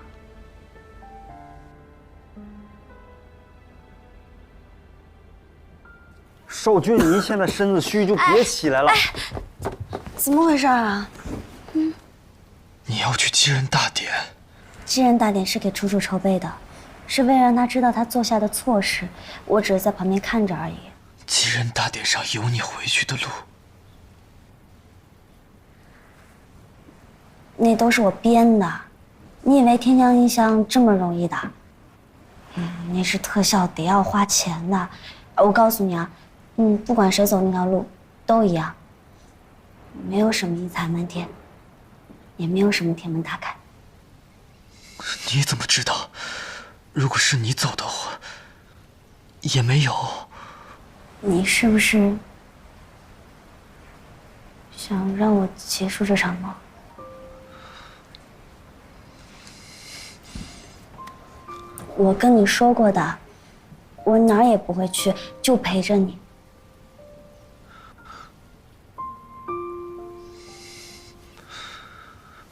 少君，您现在身子虚，就别起来了。怎么回事啊？你要去继任大典？继任大典是给楚楚筹备的，是为了让他知道他做下的错事，我只是在旁边看着而已。继任大典上有你回去的路。那都是我编的，你以为天降异象这么容易的？那是特效，得要花钱的。我告诉你啊，不管谁走那条路，都一样，没有什么异彩漫天，也没有什么天门大开。你怎么知道？如果是你走的话，也没有。你是不是想让我结束这场梦？我跟你说过的，我哪儿也不会去，就陪着你。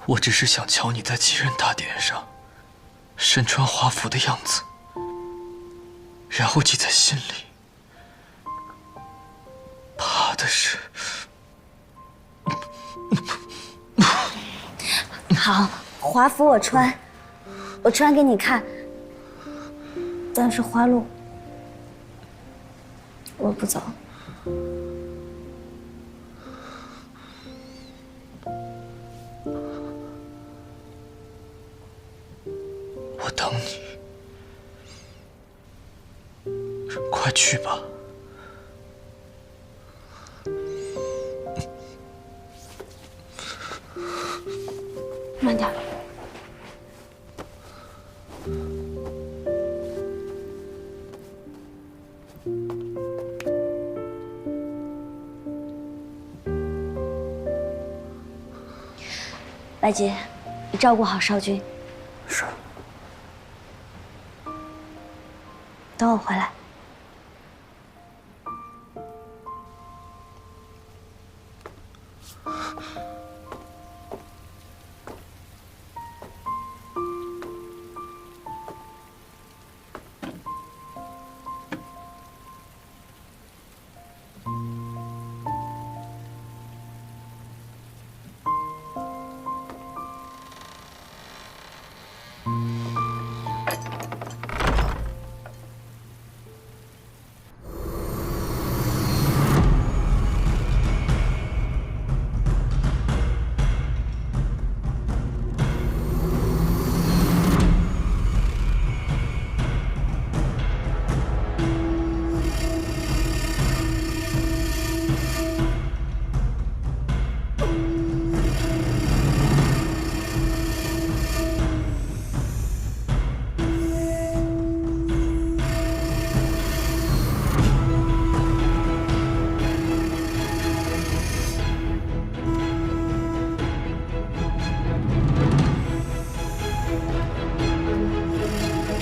我只是想瞧你在继任大典上身穿华服的样子，然后记在心里。怕的是……好，华服我穿给你看。但是花路，我不走。我等你，快去吧。慢点。白姐，你照顾好少君。是。等我回来。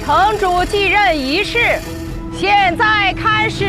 城主继任仪式现在开始。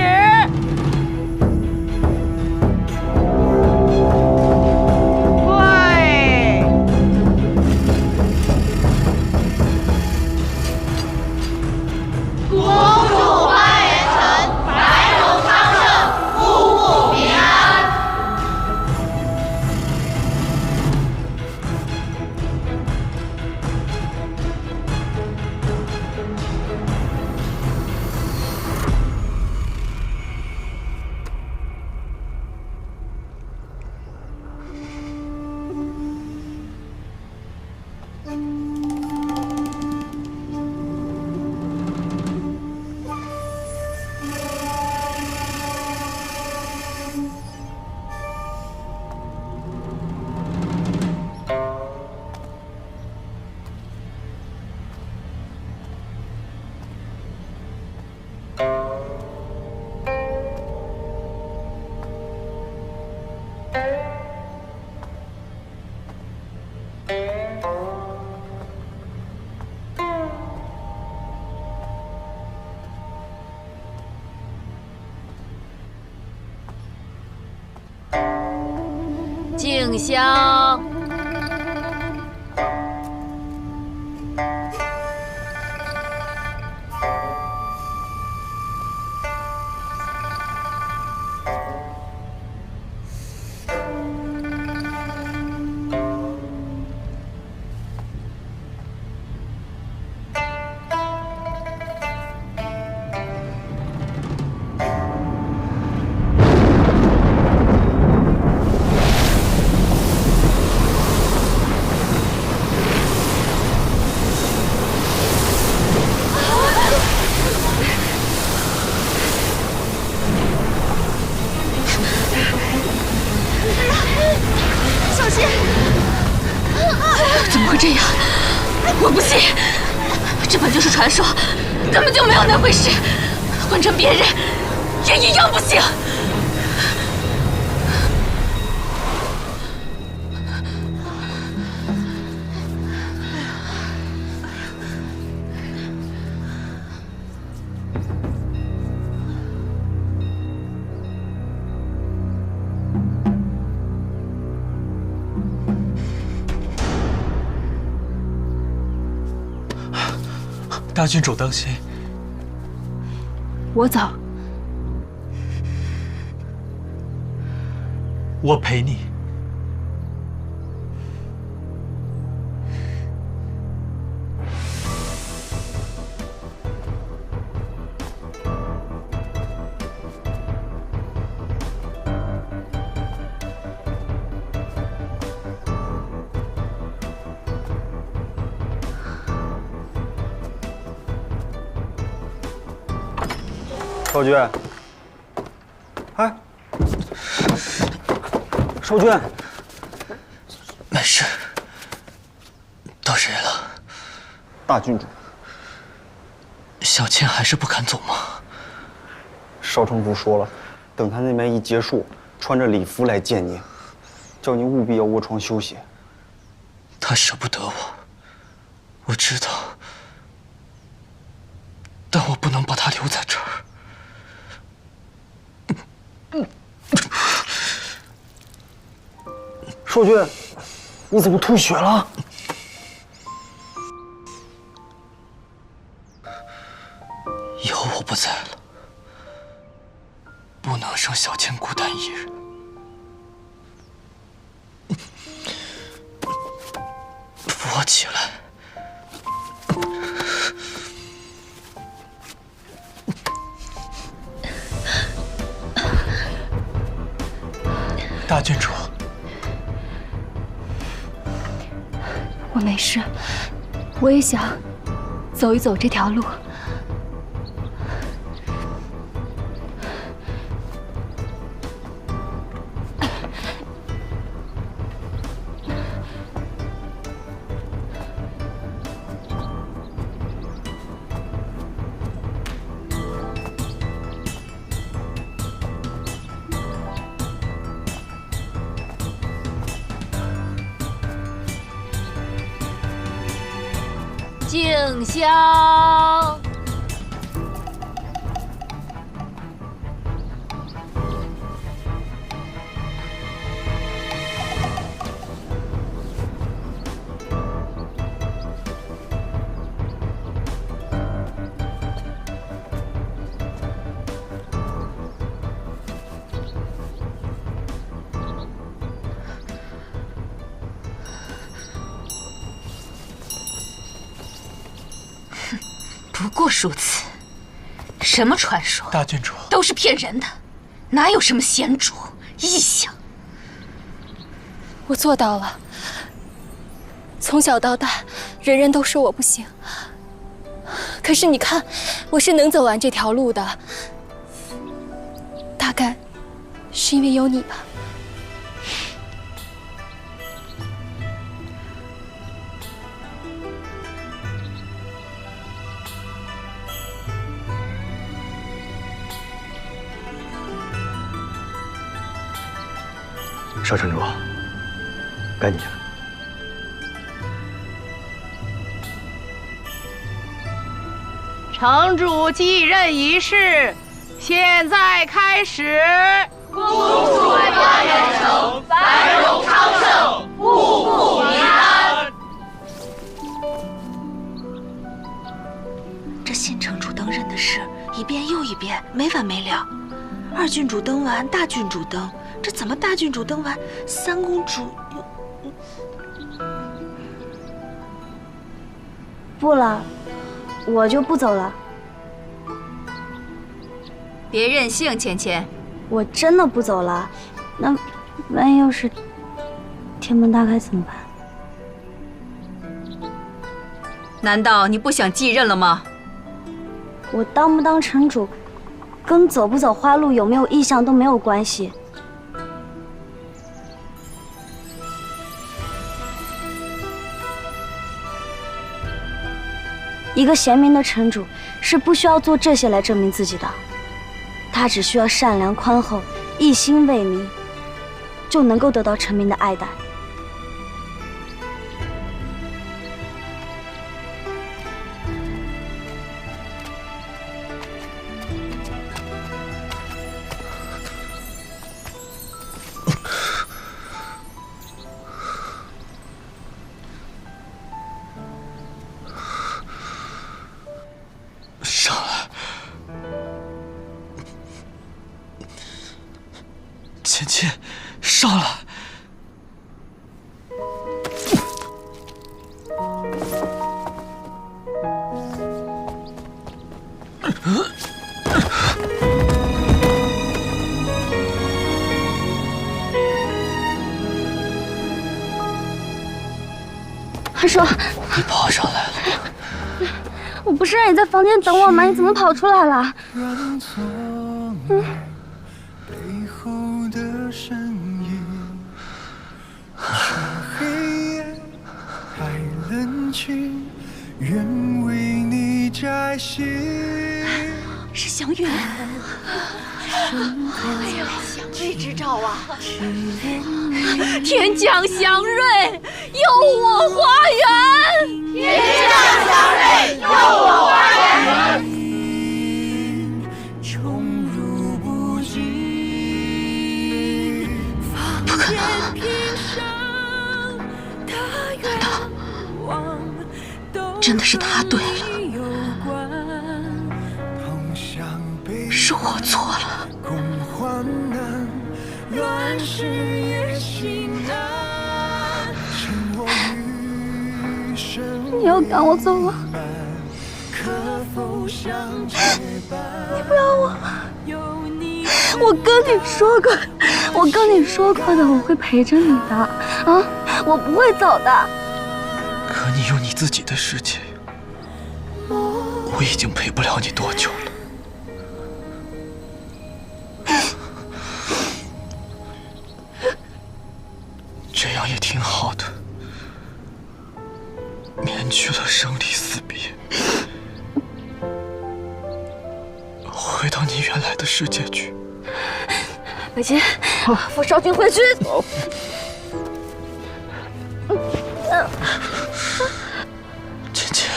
静香。小心！怎么会这样？我不信，这本就是传说，根本就没有那回事。换成别人，也一样不行。大郡主当心，我走。我陪你。少君，哎，少君，没事。到谁了？大郡主。小倩还是不肯走吗？少城主说了，等他那边一结束，穿着礼服来见你，叫你务必要卧床休息。他舍不得我，我知道，但我不能把他留在这儿。少君，你怎么吐血了？以后我不在了，不能剩小倩孤单一人。扶我起来。大郡主，我没事，我也想走一走这条路。静香，不过如此，什么传说？大郡主都是骗人的，哪有什么贤主异象？我做到了。从小到大，人人都说我不行，可是你看，我是能走完这条路的。大概是因为有你吧。少城主，该你了。城主继任仪式现在开始，跪恭祝花园城繁荣昌盛，户户平安。这新城主登任的事一遍又一遍，没完没了。二郡主登完，大郡主登，这怎么大郡主登完，三公主又……不了，我就不走了。别任性，芊芊。我真的不走了。那万一要是天门大开怎么办？难道你不想继任了吗？我当不当城主，跟走不走花路、有没有意向都没有关系。一个贤明的城主是不需要做这些来证明自己的，他只需要善良宽厚，一心为民，就能够得到臣民的爱戴。上来，芊芊，上来。韩叔，你跑上来了。我不是让你在房间等我吗？你怎么跑出来了？是祥云。哎呀，祥瑞之兆啊！天降祥瑞，佑我花园！天降祥瑞，佑我花园！不可能！难道真的是他对了？是我错了。你要赶我走了？你不要我了！我跟你说过的，我会陪着你的啊！我不会走的。可你有你自己的世界，我已经陪不了你多久了。这样也挺好的，免去了生离死别，回到你原来的世界去。北京，扶少君回去。芊芊，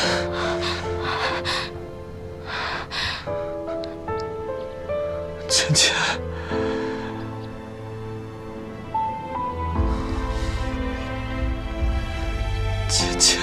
芊芊。芊芊，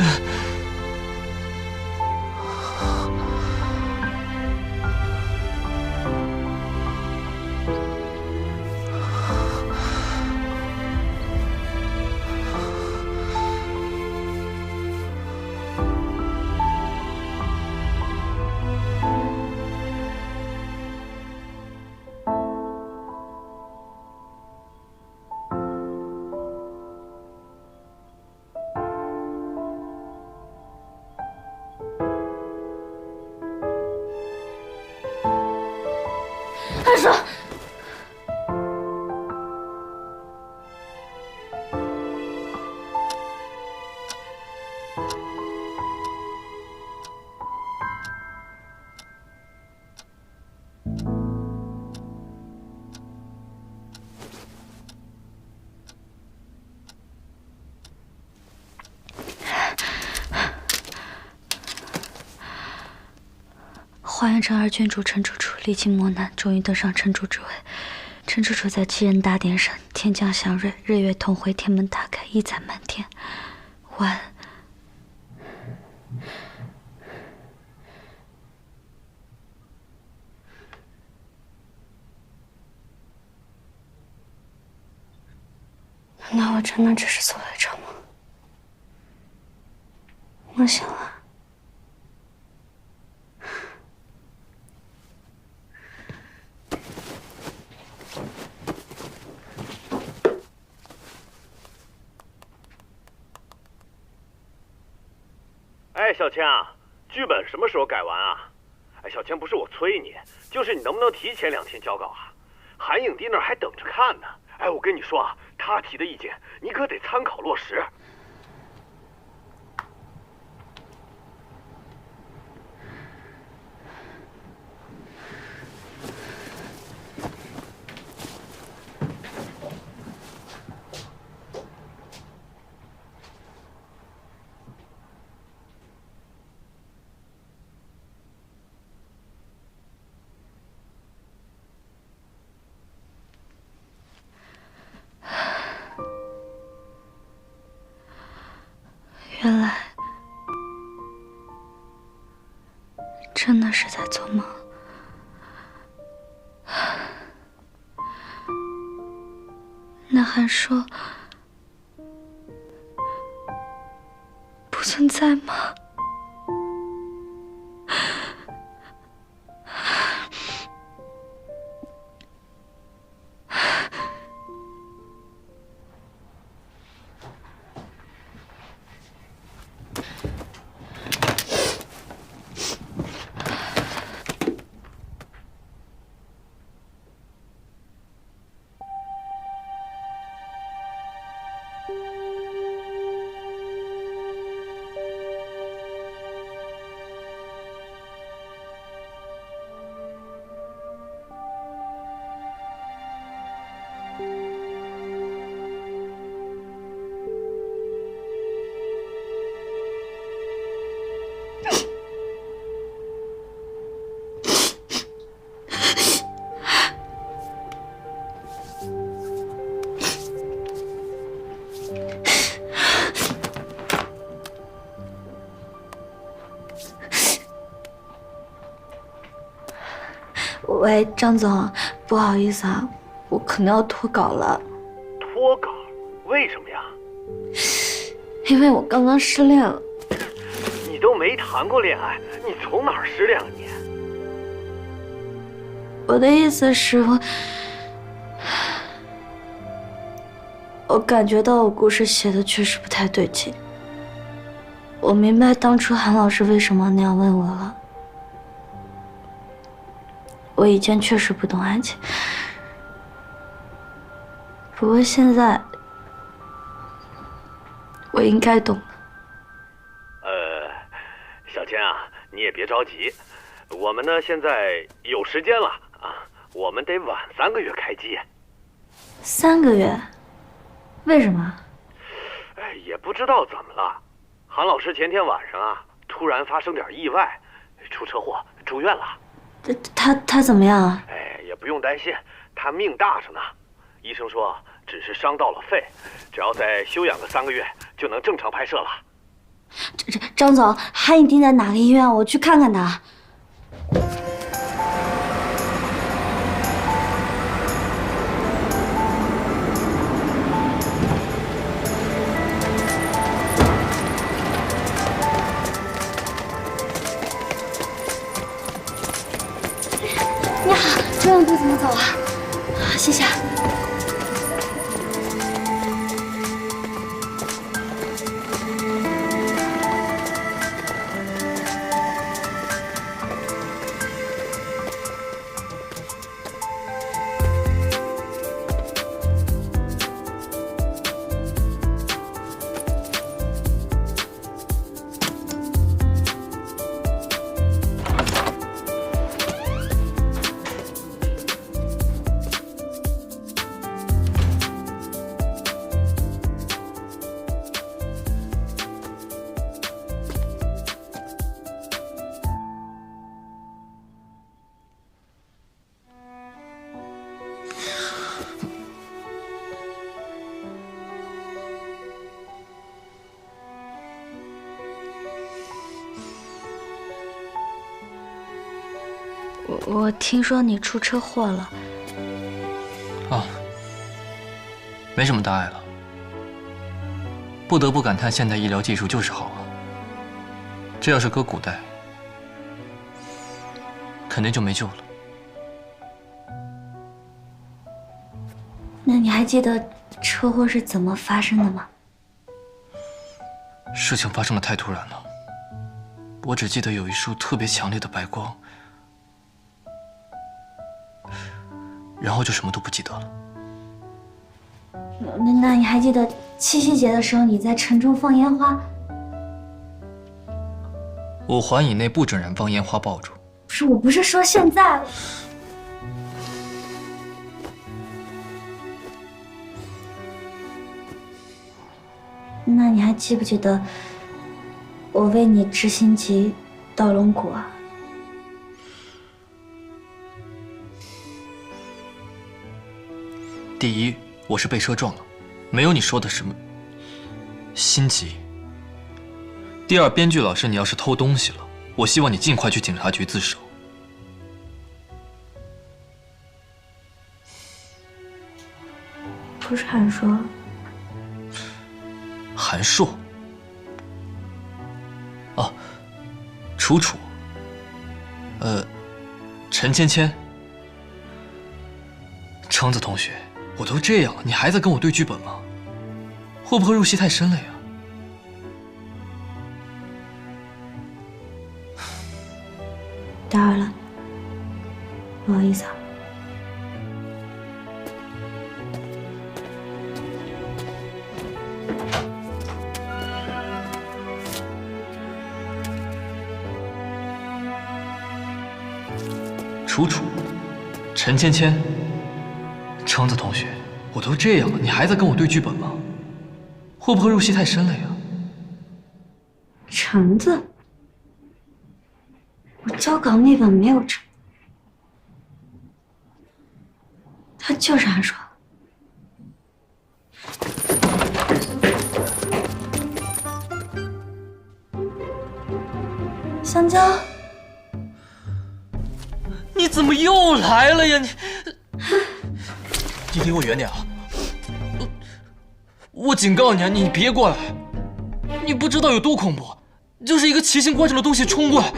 韩叔，花园城二郡主陈楚楚历经磨难，终于登上城主之位。陈楚楚在7人大殿上，天降祥瑞，日月同辉，天门大开，异彩满天。晚。难道我真的只是做了一场梦？梦醒了。哎，小千啊，剧本什么时候改完啊？哎，小千，不是我催你，就是你能不能提前2天交稿啊？韩影帝那儿还等着看呢。哎，我跟你说啊，他提的意见你可得参考落实。原来真的是在做梦。那韩说不存在吗？喂，张总，不好意思啊，我可能要脱稿了。脱稿？为什么呀？因为我刚刚失恋了。你都没谈过恋爱，你从哪儿失恋了你？我的意思是，我感觉到我故事写的确实不太对劲。我明白当初韩老师为什么那样问我了。我以前确实不懂爱情，不过现在我应该懂了。小千啊，你也别着急，我们呢现在有时间了啊，我们得晚3个月开机。3个月？为什么？哎，也不知道怎么了，韩老师前天晚上啊，突然发生点意外，出车祸住院了。他怎么样啊？哎，也不用担心，他命大着呢。医生说只是伤到了肺，只要再休养个3个月，就能正常拍摄了。张总，韩影帝在哪个医院？我去看看他。你好，这样路怎么走啊？谢谢。我听说你出车祸了。啊，没什么大碍了。不得不感叹现代医疗技术就是好啊。这要是搁古代，肯定就没救了。那你还记得车祸是怎么发生的吗？事情发生的太突然了，我只记得有一束特别强烈的白光，然后就什么都不记得了。那你还记得七夕节的时候你在城中放烟花5环以内不准燃放烟花爆竹。不是，我不是说现在。那你还记不记得我为你执行级盗龙骨啊？第一，我是被车撞了，没有你说的什么心急。第二，编剧老师，你要是偷东西了，我希望你尽快去警察局自首。不是韩硕。韩硕。哦，楚楚。陈芊芊。橙子同学，我都这样了，你还在跟我对剧本吗？会不会入戏太深了呀？打扰了，不好意思啊。楚楚，陈芊芊，橙子同学，我都这样了，你还在跟我对剧本吗？会不会入戏太深了呀？橙子，我交稿那本没有橙，他就是韩爽。香蕉。你怎么又来了呀？你离我远点啊！我警告你啊，你别过来！你不知道有多恐怖，就是一个奇形怪状的东西冲过来，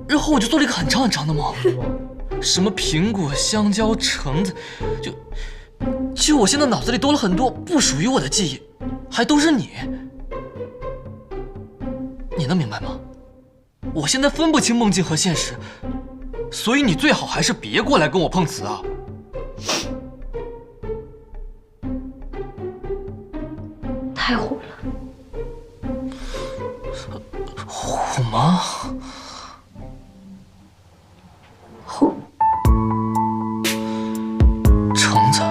然后我就做了一个很长很长的梦，什么苹果、香蕉、橙子，就我现在脑子里多了很多不属于我的记忆，还都是你。你能明白吗？我现在分不清梦境和现实。所以你最好还是别过来跟我碰瓷啊！太虎了。虎吗？虎。橙子。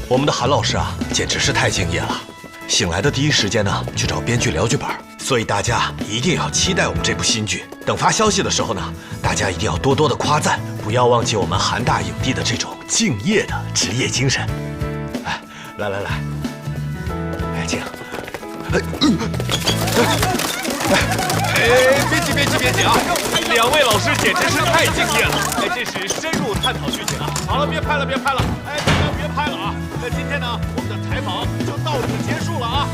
我们的韩老师啊，简直是太敬业了。醒来的第一时间呢，去找编剧聊剧本，所以大家一定要期待我们这部新剧。等发消息的时候呢，大家一定要多多的夸赞，不要忘记我们韩大影帝的这种敬业的职业精神。哎，来，哎，请。别急啊！两位老师简直是太敬业了，哎，这是深入探讨剧情啊。好了，别拍了，哎，大家别拍了啊！那今天呢，我们的采访就到此结束了啊。